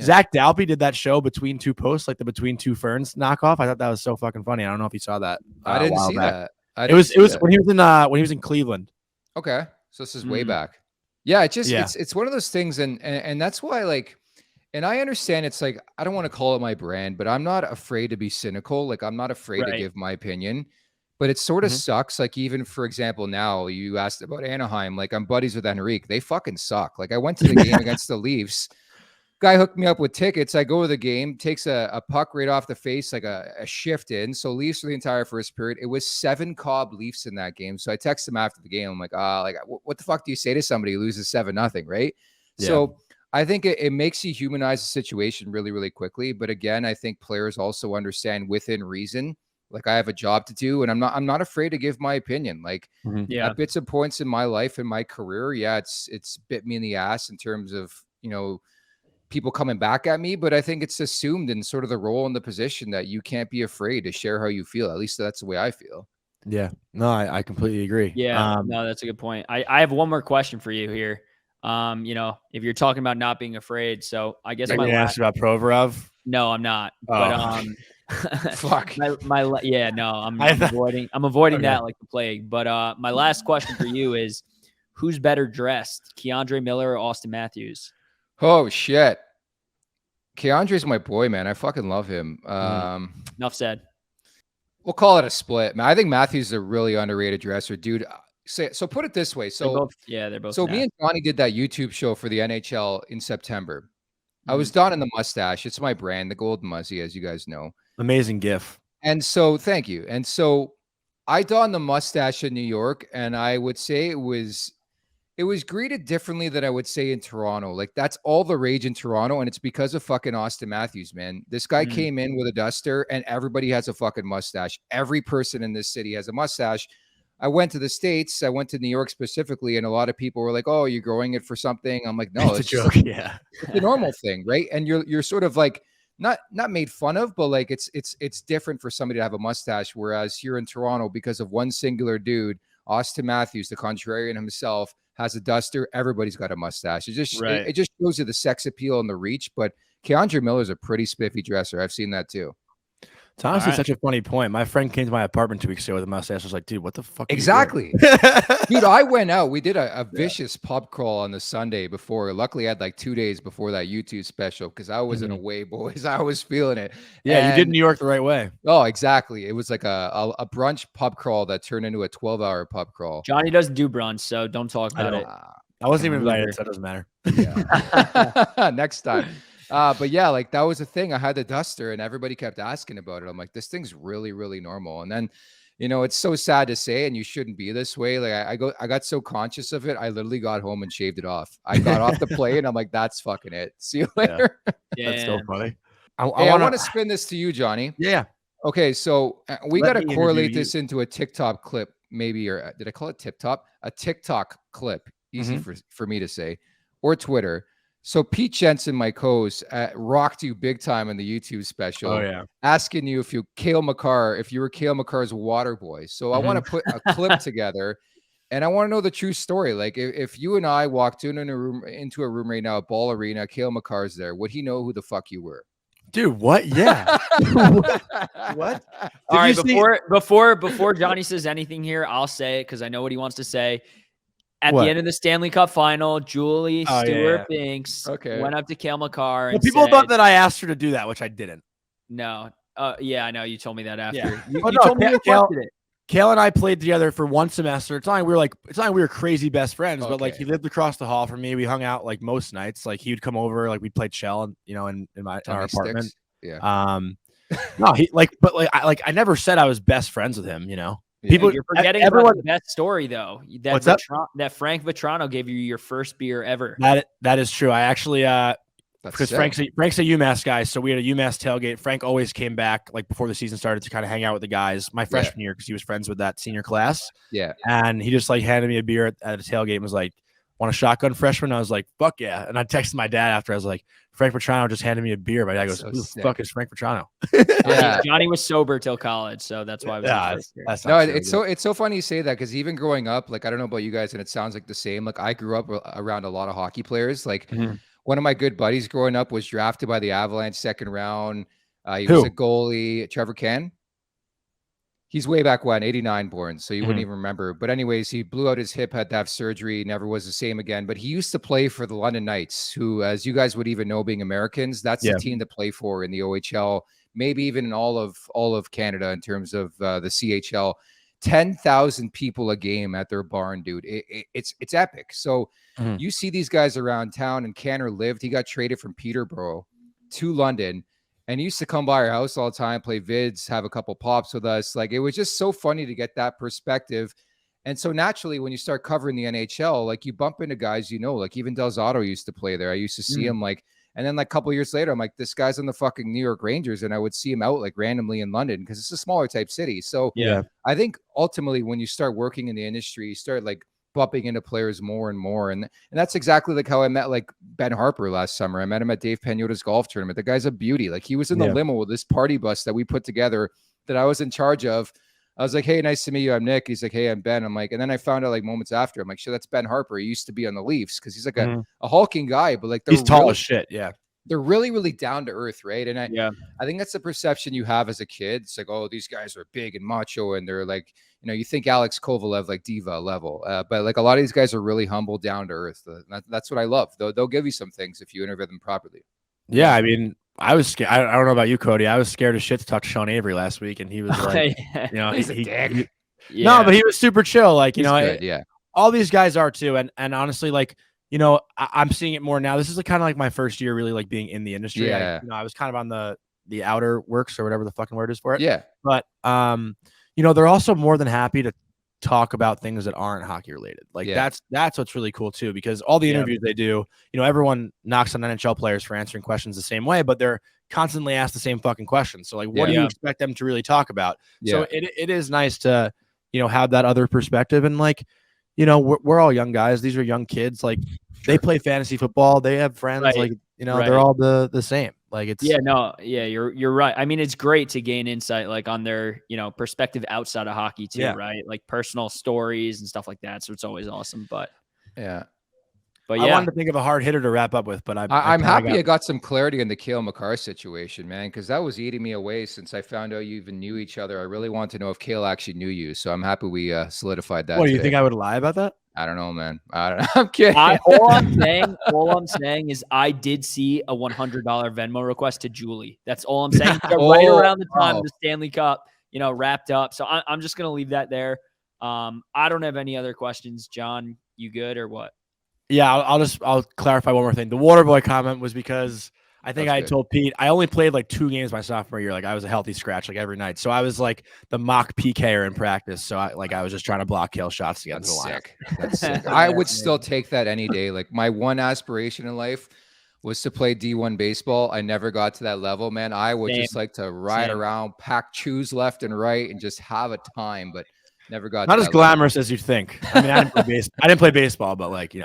Zach Dalpy did that show Between Two Posts, like the Between Two Ferns knockoff. I thought that was so fucking funny. I don't know if you saw that. I didn't see that. It was when he was in Cleveland. Okay, so this is way back. Yeah, it's one of those things, and that's why, like, and I understand it's like, I don't want to call it my brand, but I'm not afraid to be cynical. Like, I'm not afraid to give my opinion, but it sort of sucks. Like, even for example, now you asked about Anaheim, like I'm buddies with Henrique. They fucking suck. Like I went to the game against the Leafs. Guy hooked me up with tickets. I go to the game, takes a puck right off the face, like a shift in. So Leafs for the entire first period. It was 7 Cobb Leafs in that game. So I text him after the game. I'm like, what the fuck do you say to somebody who loses 7-0, right? Yeah. So I think it makes you humanize the situation really, really quickly. But again, I think players also understand within reason. Like I have a job to do, and I'm not afraid to give my opinion. Like at bits and points in my life and my career, it's bit me in the ass in terms of people coming back at me, but I think it's assumed in sort of the role and the position that you can't be afraid to share how you feel. At least that's the way I feel. Yeah, no, I completely agree. Yeah, no, that's a good point. I have one more question for you here. If you're talking about not being afraid, so I guess my last about Provorov. No, I'm not. Oh. But fuck. I'm avoiding that like the plague. But my last question for you is, who's better dressed, Keandre Miller or Austin Matthews? Oh shit. Keandre's my boy, man. I fucking love him. Enough said. We'll call it a split, man. I think Matthews is a really underrated dresser, dude. So put it this way. So they're both. So me and Jonny did that YouTube show for the NHL in September. I was donning the mustache. It's my brand, the Golden Muzzy, as you guys know. Amazing gif. And so thank you. And so I donned the mustache in New York, and I would say it was greeted differently than I would say in Toronto. Like that's all the rage in Toronto. And it's because of fucking Austin Matthews, man. This guy came in with a duster and everybody has a fucking mustache. Every person in this city has a mustache. I went to the States. I went to New York specifically. And a lot of people were like, oh, you're growing it for something. I'm like, no, it's a joke. It's a normal thing. Right. And you're sort of like, not made fun of, but like, it's different for somebody to have a mustache. Whereas here in Toronto, because of one singular dude, Austin Matthews, the contrarian himself, has a duster. Everybody's got a mustache. It just shows you the sex appeal and the reach. But Keandre Miller's a pretty spiffy dresser. I've seen that too. It's honestly such a funny point. My friend came to my apartment 2 weeks ago with a mustache. I was like, dude, what the fuck? Exactly. Dude, I went out. We did a vicious pub crawl on the Sunday before. Luckily, I had like 2 days before that YouTube special because I was in a way, boys. I was feeling it. Yeah, you did New York the right way. Oh, exactly. It was like a brunch pub crawl that turned into a 12-hour pub crawl. Jonny doesn't do brunch, so don't talk about it. I wasn't even invited, so it doesn't matter. Yeah. Next time. But yeah, like that was a thing. I had the duster and everybody kept asking about it. I'm like, this thing's really, really normal. And then, it's so sad to say, and you shouldn't be this way. Like I got so conscious of it. I literally got home and shaved it off. I got off the plane. I'm like, that's fucking it. See you later. Yeah. That's so funny. I want to spin this to you, Jonny. Yeah. Okay. So we got to correlate this into a TikTok clip, maybe, or did I call it TikTok? A TikTok clip. Easy for me to say, or Twitter. So Pete Jensen, my co-host, rocked you big time in the YouTube special. Oh yeah, asking you if you were Cale Makar's water boy. So I want to put a clip together, and I want to know the true story. Like if you and I walked into a room right now at Ball Arena, Cale Makar's there, would he know who the fuck you were? Dude, what? Yeah. What? All right, before Jonny says anything here, I'll say it because I know what he wants to say. At the end of the Stanley Cup final, Julie Stewart Binks went up to Cale Makar and people thought that I asked her to do that, which I didn't. No. Yeah, I know. You told me that after. Yeah. You told me you requested it. Kale and I played together for one semester. It's not like we were crazy best friends, but like he lived across the hall from me. We hung out like most nights. Like he would come over, like we'd play shell, and in our apartment. Sticks. Yeah. No, I never said I was best friends with him. People, you're forgetting about the best story though. That Frank Vetrano gave you your first beer ever. That is true. I actually because Frank's a UMass guy, so we had a UMass tailgate. Frank always came back like before the season started to kind of hang out with the guys my freshman year because he was friends with that senior class. Yeah, and he just like handed me a beer at a tailgate and was like, "Want a shotgun, freshman?" I was like, "Fuck yeah!" And I texted my dad after. I was like, "Frank Vetrano just handed me a beer." My dad goes, "Who the fuck is Frank Vetrano?" Yeah, Jonny was sober till college, so that's why. It's so funny you say that because even growing up, like I don't know about you guys, and it sounds like the same. Like I grew up around a lot of hockey players. Like one of my good buddies growing up was drafted by the Avalanche second round. He was a goalie, Trevor Ken. He's way back when, 89 born, so you wouldn't even remember. But anyways, he blew out his hip, had to have surgery, never was the same again. But he used to play for the London Knights, who, as you guys would even know, being Americans, that's the team to play for in the OHL, maybe even in all of Canada in terms of the CHL. 10,000 people a game at their barn, dude. It's epic. So you see these guys around town, and Canner lived. He got traded from Peterborough to London. And he used to come by our house all the time, play vids, have a couple pops with us. Like, it was just so funny to get that perspective. And so naturally, when you start covering the NHL, like you bump into guys, like even Del Zotto used to play there. I used to see him and then like a couple of years later, I'm like, this guy's on the fucking New York Rangers. And I would see him out like randomly in London because it's a smaller type city. So I think ultimately when you start working in the industry, you start like bumping into players more and more. And that's exactly like how I met like Ben Harper last summer. I met him at Dave Pagnotta's golf tournament. The guy's a beauty. Like he was in the limo with this party bus that we put together that I was in charge of. I was like, "Hey, nice to meet you. I'm Nick." He's like, "Hey, I'm Ben." I'm like, and then I found out like moments after, I'm like, "Sure, that's Ben Harper. He used to be on the Leafs," because he's like a hulking guy, but like he's tall as shit. Yeah. They're really, really down to earth, right? And I think that's the perception you have as a kid. It's like, oh, these guys are big and macho, and they're like, you think Alex Kovalev like diva level, but like a lot of these guys are really humble, down to earth. That's what I love. They'll give you some things if you interview them properly. Yeah, I mean, I was scared. I don't know about you, Cody. I was scared as shit to talk to Sean Avery last week, and he was like, he's a dick. No, but he was super chill. Like, all these guys are too, and honestly, like. I'm seeing it more now. This is kind of like my first year really like being in the industry. Yeah. I was kind of on the outer works or whatever the fucking word is for it. Yeah. But, they're also more than happy to talk about things that aren't hockey related. Like that's what's really cool too, because all the interviews they do, everyone knocks on NHL players for answering questions the same way, but they're constantly asked the same fucking questions. So like, what do you expect them to really talk about? Yeah. So it is nice to, have that other perspective. And like, we're all young guys. These are young kids. Like they play fantasy football. They have friends. Right. Like, they're all the same. Like it's you're right. I mean, it's great to gain insight like on their, perspective outside of hockey too, right? Like personal stories and stuff like that. So it's always awesome. But yeah. But I wanted to think of a hard hitter to wrap up with, but I'm happy I got some clarity in the Cale Makar situation, man, because that was eating me away since I found out you even knew each other. I really want to know if Cale actually knew you, so I'm happy we solidified that. What, do you think I would lie about that? I don't know, man. I don't know. I'm kidding. All I'm saying is I did see a $100 Venmo request to Julie. That's all I'm saying. Right around the time the Stanley Cup, wrapped up. So I'm just gonna leave that there. I don't have any other questions. John, you good or what? Yeah, I'll clarify one more thing. The Waterboy comment was because I think I told Pete I only played like 2 games my sophomore year. Like I was a healthy scratch like every night, so I was like the mock PKer in practice. So I was just trying to block Cale shots to get into the lineup. That's sick. I would still take that any day. Like my one aspiration in life was to play D1 baseball. I never got to that level, man. I would just like to ride around, pack chews left and right, and just have a time. But never got not as glamorous as you think. I mean, I didn't play baseball, but like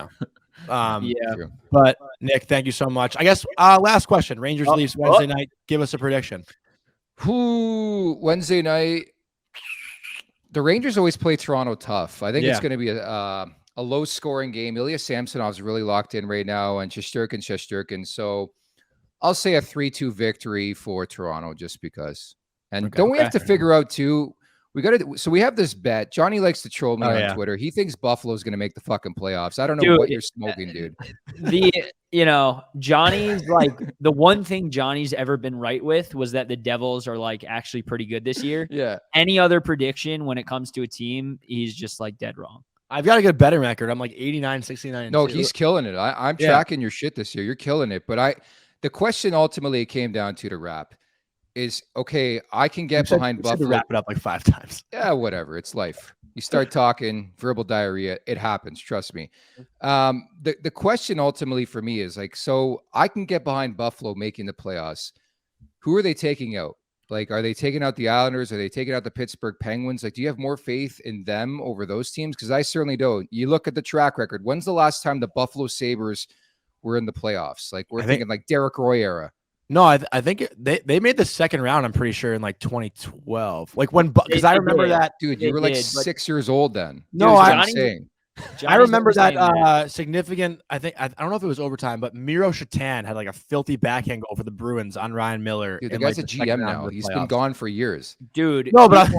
Yeah. True. But Nick, thank you so much. I guess last question. Rangers Leafs Wednesday night. Give us a prediction. Wednesday night. The Rangers always play Toronto tough. I think it's going to be a low-scoring game. Ilya Samsonov's really locked in right now, and Shesterkin. So I'll say a 3-2 victory for Toronto just because. And don't we have to figure out, too, so we have this bet. Jonny likes to troll me on Twitter. He thinks Buffalo's going to make the fucking playoffs. I don't know what you're smoking, dude. Johnny's like the one thing Johnny's ever been right with was that the Devils are like actually pretty good this year. Yeah. Any other prediction when it comes to a team, he's just like dead wrong. I've got a good betting record. I'm like 89, 69. No, he's killing it. I'm tracking your shit this year. You're killing it. But the question ultimately came down to wrap is, okay, I can get behind Buffalo. To wrap it up like 5 times. Yeah, whatever. It's life. You start talking verbal diarrhea. It happens. Trust me. The question ultimately for me is like, so I can get behind Buffalo making the playoffs. Who are they taking out? Like, are they taking out the Islanders? Are they taking out the Pittsburgh Penguins? Like, do you have more faith in them over those teams? Because I certainly don't. You look at the track record. When's the last time the Buffalo Sabres were in the playoffs? Like, we're thinking like Derek Roy era. No, I think they made the second round, I'm pretty sure, in like 2012. Like when, because I remember that. Dude, you were like 6 years old then. No, I'm saying. I remember that significant, I don't know if it was overtime, but Miro Shatan had like a filthy backhand goal for the Bruins on Ryan Miller. Dude, the guy's a GM now. He's been gone for years. Dude. No, but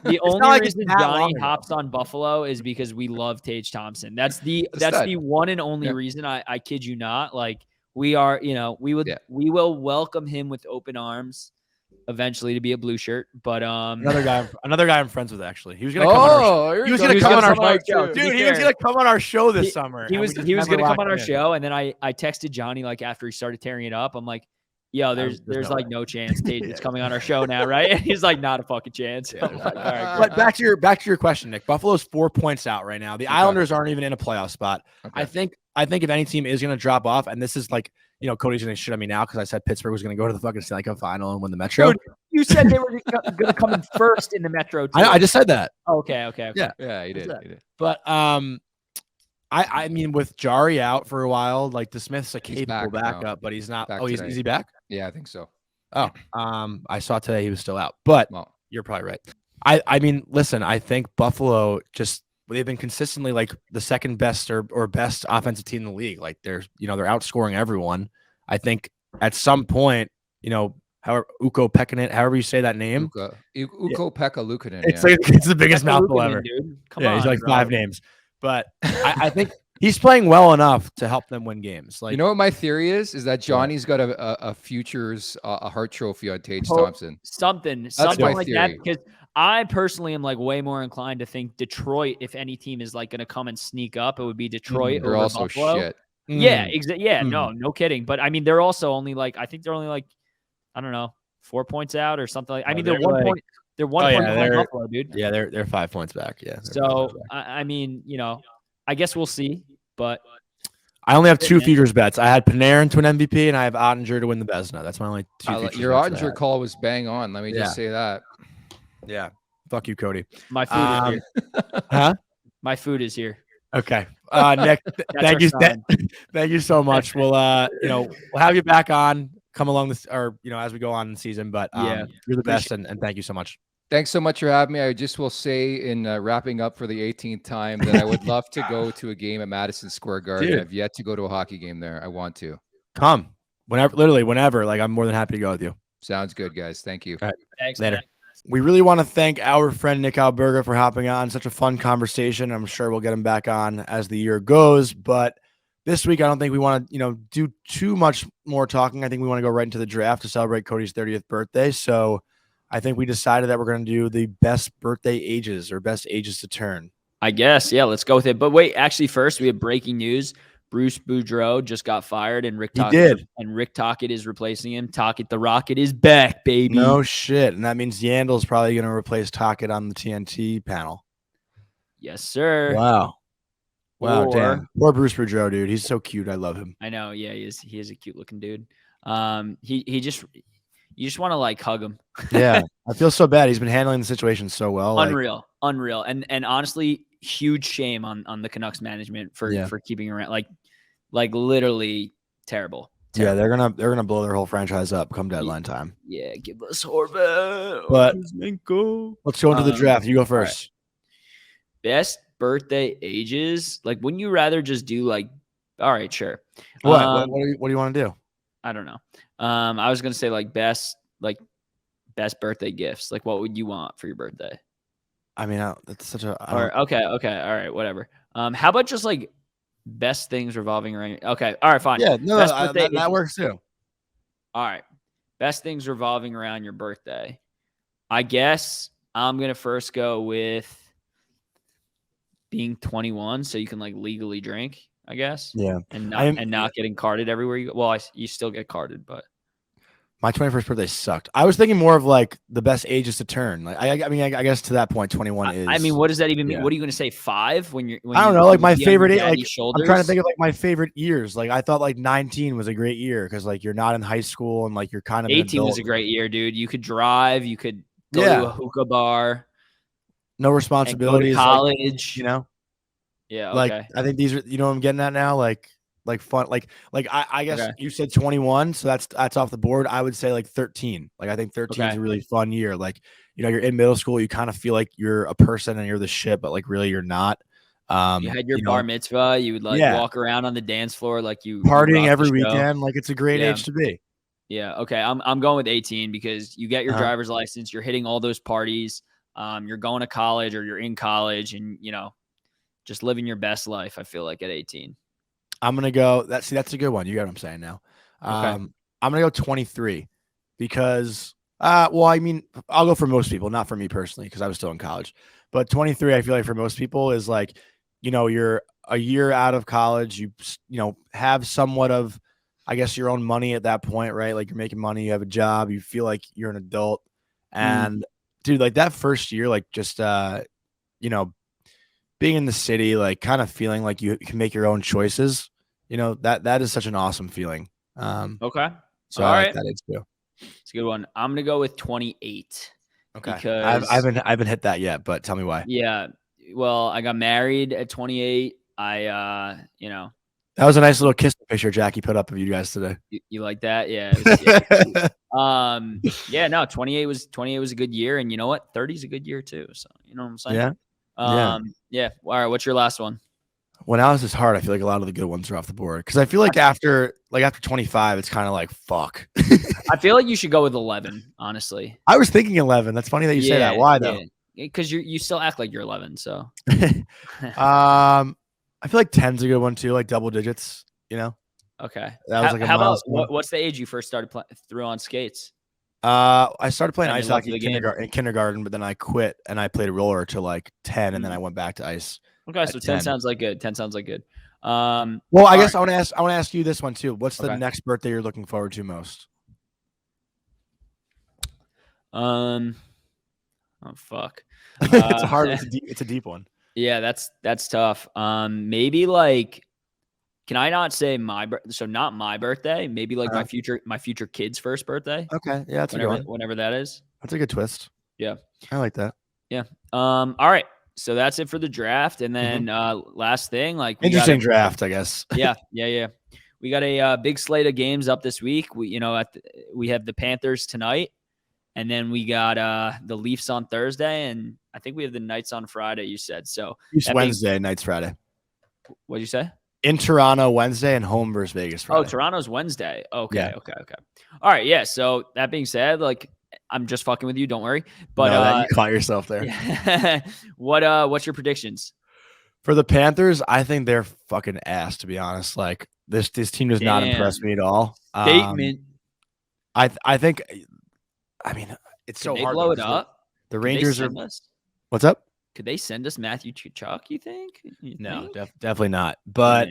the only reason Johnny hops on Buffalo is because we love Tage Thompson. That's the one and only reason. I kid you not. Like, we are, we will welcome him with open arms eventually to be a blue shirt. But another guy I'm friends with, actually. He was gonna come on our show. Dude, he was gonna come on our show this summer. He was gonna come on our show, and then I texted Johnny like after he started tearing it up. I'm like, yo, there's like no chance Tage is coming on our show now, right? And he's like, not a fucking chance. Like, all right, but back to your question, Nick. Buffalo's 4 points out right now. The Islanders aren't even in a playoff spot. Okay. I think if any team is going to drop off, and this is like, Cody's going to shit on me now because I said Pittsburgh was going to go to the fucking Stanley Cup final and win the Metro. Dude, you said they were going to come in first in the Metro. I just said that. Oh, okay. Yeah, he did. But I mean, with Jari out for a while, like the Smith's a capable backup, but he's not. Is he back? Yeah, I think so. Oh, I saw today he was still out, but you're probably right. I mean, listen, I think Buffalo they've been consistently like the second best or best offensive team in the league. Like they're outscoring everyone. I think at some point, however Ukko Pekkanen, however you say that name, Ukko Pekka Luukkonen. It's the biggest mouthful ever. Dude. Come on, he's like 5 names, but I think he's playing well enough to help them win games. Like, you know what my theory is that Johnny's got a Futures a Hart Trophy on Tage Thompson. Something like that, because I personally am like way more inclined to think Detroit, if any team is like going to come and sneak up, it would be Detroit. They're also Buffalo. Shit. Yeah, no kidding. But I mean, they're also only like, I think they're only like, I don't know, 4 points out or something. Like, I mean, they're 1 point. They're 1 point behind Buffalo, dude. Yeah, they're 5 points back. Yeah. So I mean, I guess we'll see. But I only have 2 futures bets. I had Panarin to win MVP, and I have Ottinger to win the Vezina. That's my only 2 futures your Ottinger call was bang on. Let me just say that. Yeah. Fuck you, Cody. My food is here. Huh? My food is here. Okay. Nick, thank you. Thank you so much. We'll we'll have you back on. Come along this, or as we go on in the season. But you're the best, and thank you so much. Thanks so much for having me. I just will say in wrapping up for the 18th time that I would love to go to a game at Madison Square Garden. Dude. I've yet to go to a hockey game there. I want to. Come. Whenever. Like, I'm more than happy to go with you. Sounds good, guys. Thank you. All right. Thanks. Later. We really want to thank our friend Nick Alberga for hopping on. Such a fun conversation. I'm sure we'll get him back on as the year goes. But this week, I don't think we want to, do too much more talking. I think we want to go right into the draft to celebrate Cody's 30th birthday. So I think we decided that we're going to do the best birthday ages or best ages to turn. I guess. Yeah, let's go with it. But wait, actually, first, we have breaking news. Bruce Boudreau just got fired, and Rick Tocchet is replacing him. Tocchet the Rocket is back, baby. No shit. And that means Yandel's probably going to replace Tocchet on the TNT panel. Yes, sir. Wow, damn. Poor Bruce Boudreau, dude. He's so cute. I love him. I know. Yeah, he is a cute looking dude. You just want to like hug him. Yeah, I feel so bad. He's been handling the situation so well. Unreal. And honestly, huge shame on the Canucks management for keeping around like literally terrible. Yeah, they're gonna blow their whole franchise up come deadline time. Yeah, give us Horvat. But let's go into the draft. You go first. Right. Best birthday ages. Like, wouldn't you rather just do like? All right, sure. What do you want to do? I don't know. I was gonna say like best birthday gifts. Like, what would you want for your birthday? I mean, that's such a. Okay, all right, whatever. How about just like best things revolving around? Okay, all right, fine. Yeah, no, that works too. All right, best things revolving around your birthday. I guess I'm gonna first go with being 21, so you can like legally drink. I guess. Yeah, and not getting carded everywhere you go. Well, you still get carded, but. My 21st birthday sucked. I was thinking more of like the best ages to turn. Like I mean, I guess to that point, 21 is. I mean, what does that even mean? What are you going to say? 5 when you're? I don't know. Like my favorite age. Like I'm trying to think of like my favorite years. Like I thought like 19 was a great year because like you're not in high school and like you're kind of. 18 was a great year, dude. You could drive. You could go to a hookah bar. No responsibilities. Go to college. Like, you know. Yeah. Like okay. I think these are. You know what I'm getting at now. Like fun. Like I guess you said 21, so that's off the board. I would say like 13. Like I think 13 is a really fun year. Like you're in middle school, you kind of feel like you're a person and you're the shit, but like really you're not. You had your bar mitzvah. You would like walk around on the dance floor like you partying every weekend. Like it's a great age to be. Yeah. Okay. I'm going with 18 because you get your driver's license. You're hitting all those parties. You're going to college or you're in college, and just living your best life. I feel like at 18. I'm gonna go. That's a good one. You got what I'm saying now. I'm gonna go 23 because well, I mean, I'll go for most people, not for me personally, because I was still in college. But 23, I feel like for most people is like, you're a year out of college. You have somewhat of, I guess, your own money at that point, right? Like you're making money, you have a job, you feel like you're an adult, and dude, like that first year, like just being in the city, like kind of feeling like you can make your own choices, that is such an awesome feeling. Okay. So I like that age too. It's a good one. I'm going to go with 28. Okay. Because I haven't hit that yet, but tell me why. Yeah. Well, I got married at 28. That was a nice little kiss picture Jackie put up of you guys today. You like that? Yeah. 28 was a good year. And you know what? 30 is a good year too. So, you know what I'm saying? Yeah. Yeah. All right. What's your last one? When I was this hard, I feel like a lot of the good ones are off the board because I feel like after 25, it's kind of like fuck. I feel like you should go with 11. Honestly, I was thinking 11. That's funny that you say that. Why though? Because you still act like you're 11. So, I feel like 10's a good one too, like double digits. Okay. That was how about what's the age you first started threw on skates? I started playing ice hockey in kindergarten, but then I quit and I played roller to like 10, and then I went back to ice. Okay, so 10 sounds like good. 10 sounds like good. Well, I guess I want to ask you this one too. What's the next birthday you're looking forward to most? Oh fuck. It's hard. It's a deep one. Yeah, that's tough. Maybe like, can I not say so not my birthday? Maybe like my future kid's first birthday. Okay, yeah, that's a good one. Whenever that is. That's a good twist. Yeah, I like that. Yeah. All right. So that's it for the draft, and then last thing, like interesting draft, I guess. Yeah. We got a big slate of games up this week. We have the Panthers tonight, and then we got the Leafs on Thursday, and I think we have the Knights on Friday. You said so. Leafs Wednesday, Knights Friday. What'd you say? In Toronto Wednesday and home versus Vegas Friday. Oh, Toronto's Wednesday. Okay. All right. Yeah. So that being said, like, I'm just fucking with you. Don't worry. But no, you caught yourself there. Yeah. What's your predictions for the Panthers? I think they're fucking ass, to be honest. Like this team does not impress me at all. Statement. I think. I mean, it's so hard. Blow it up. The Rangers are. What's up? Could they send us Matthew Tkachuk? You think? No, definitely not. But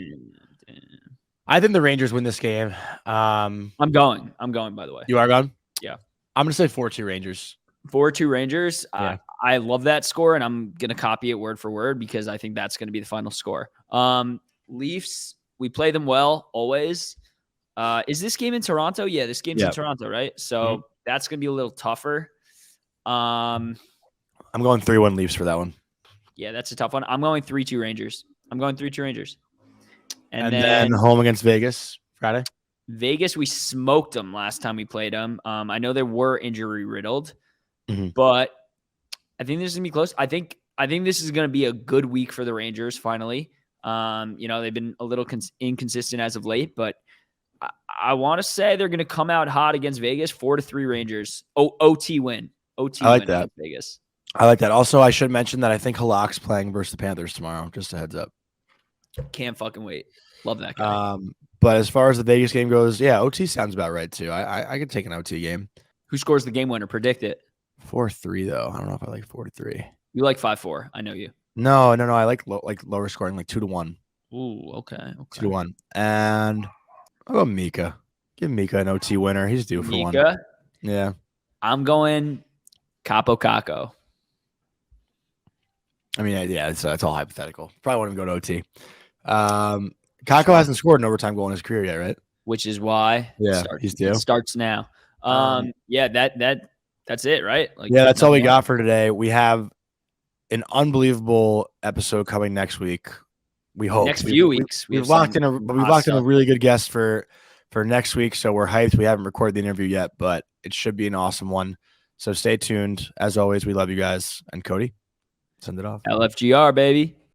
I think the Rangers win this game. I'm going. By the way, you are going. Yeah. I'm going to say 4-2 Rangers. 4-2 Rangers. Yeah. I love that score, and I'm going to copy it word for word because I think that's going to be the final score. Leafs, we play them well always. Is this game in Toronto? Yeah, this game's in Toronto, right? So that's going to be a little tougher. I'm going 3-1 Leafs for that one. Yeah, that's a tough one. I'm going 3-2 Rangers. And then home against Vegas Friday. Vegas, we smoked them last time we played them. I know they were injury riddled, but I think this is gonna be close. I think this is gonna be a good week for the Rangers. Finally, they've been a little inconsistent as of late, but I want to say they're gonna come out hot against Vegas. 4-3 Rangers. OT win. I like that. Vegas. I like that. Also, I should mention that I think Halak's playing versus the Panthers tomorrow. Just a heads up. Can't fucking wait. Love that guy. But as far as the Vegas game goes, yeah, OT sounds about right too. I could take an OT game. Who scores the game winner? Predict it. 4-3 though. I don't know if I like 4-3. You like 5-4. I know you. No. I like lower scoring, like 2-1. Ooh, okay. 2-1. And I'll go Mika. Give Mika an OT winner. He's due for one. Yeah. I'm going Capo Caco. I mean, yeah, it's all hypothetical. Probably won't even go to OT. Kako hasn't scored an overtime goal in his career yet, right? Which is why he's due. It starts now. That's it, right? That's all we got for today. We have an unbelievable episode coming next week. We hope next few weeks. We've locked in a really good guest for next week, so we're hyped. We haven't recorded the interview yet, but it should be an awesome one. So stay tuned. As always, we love you guys. And Cody, send it off. LFGR, baby.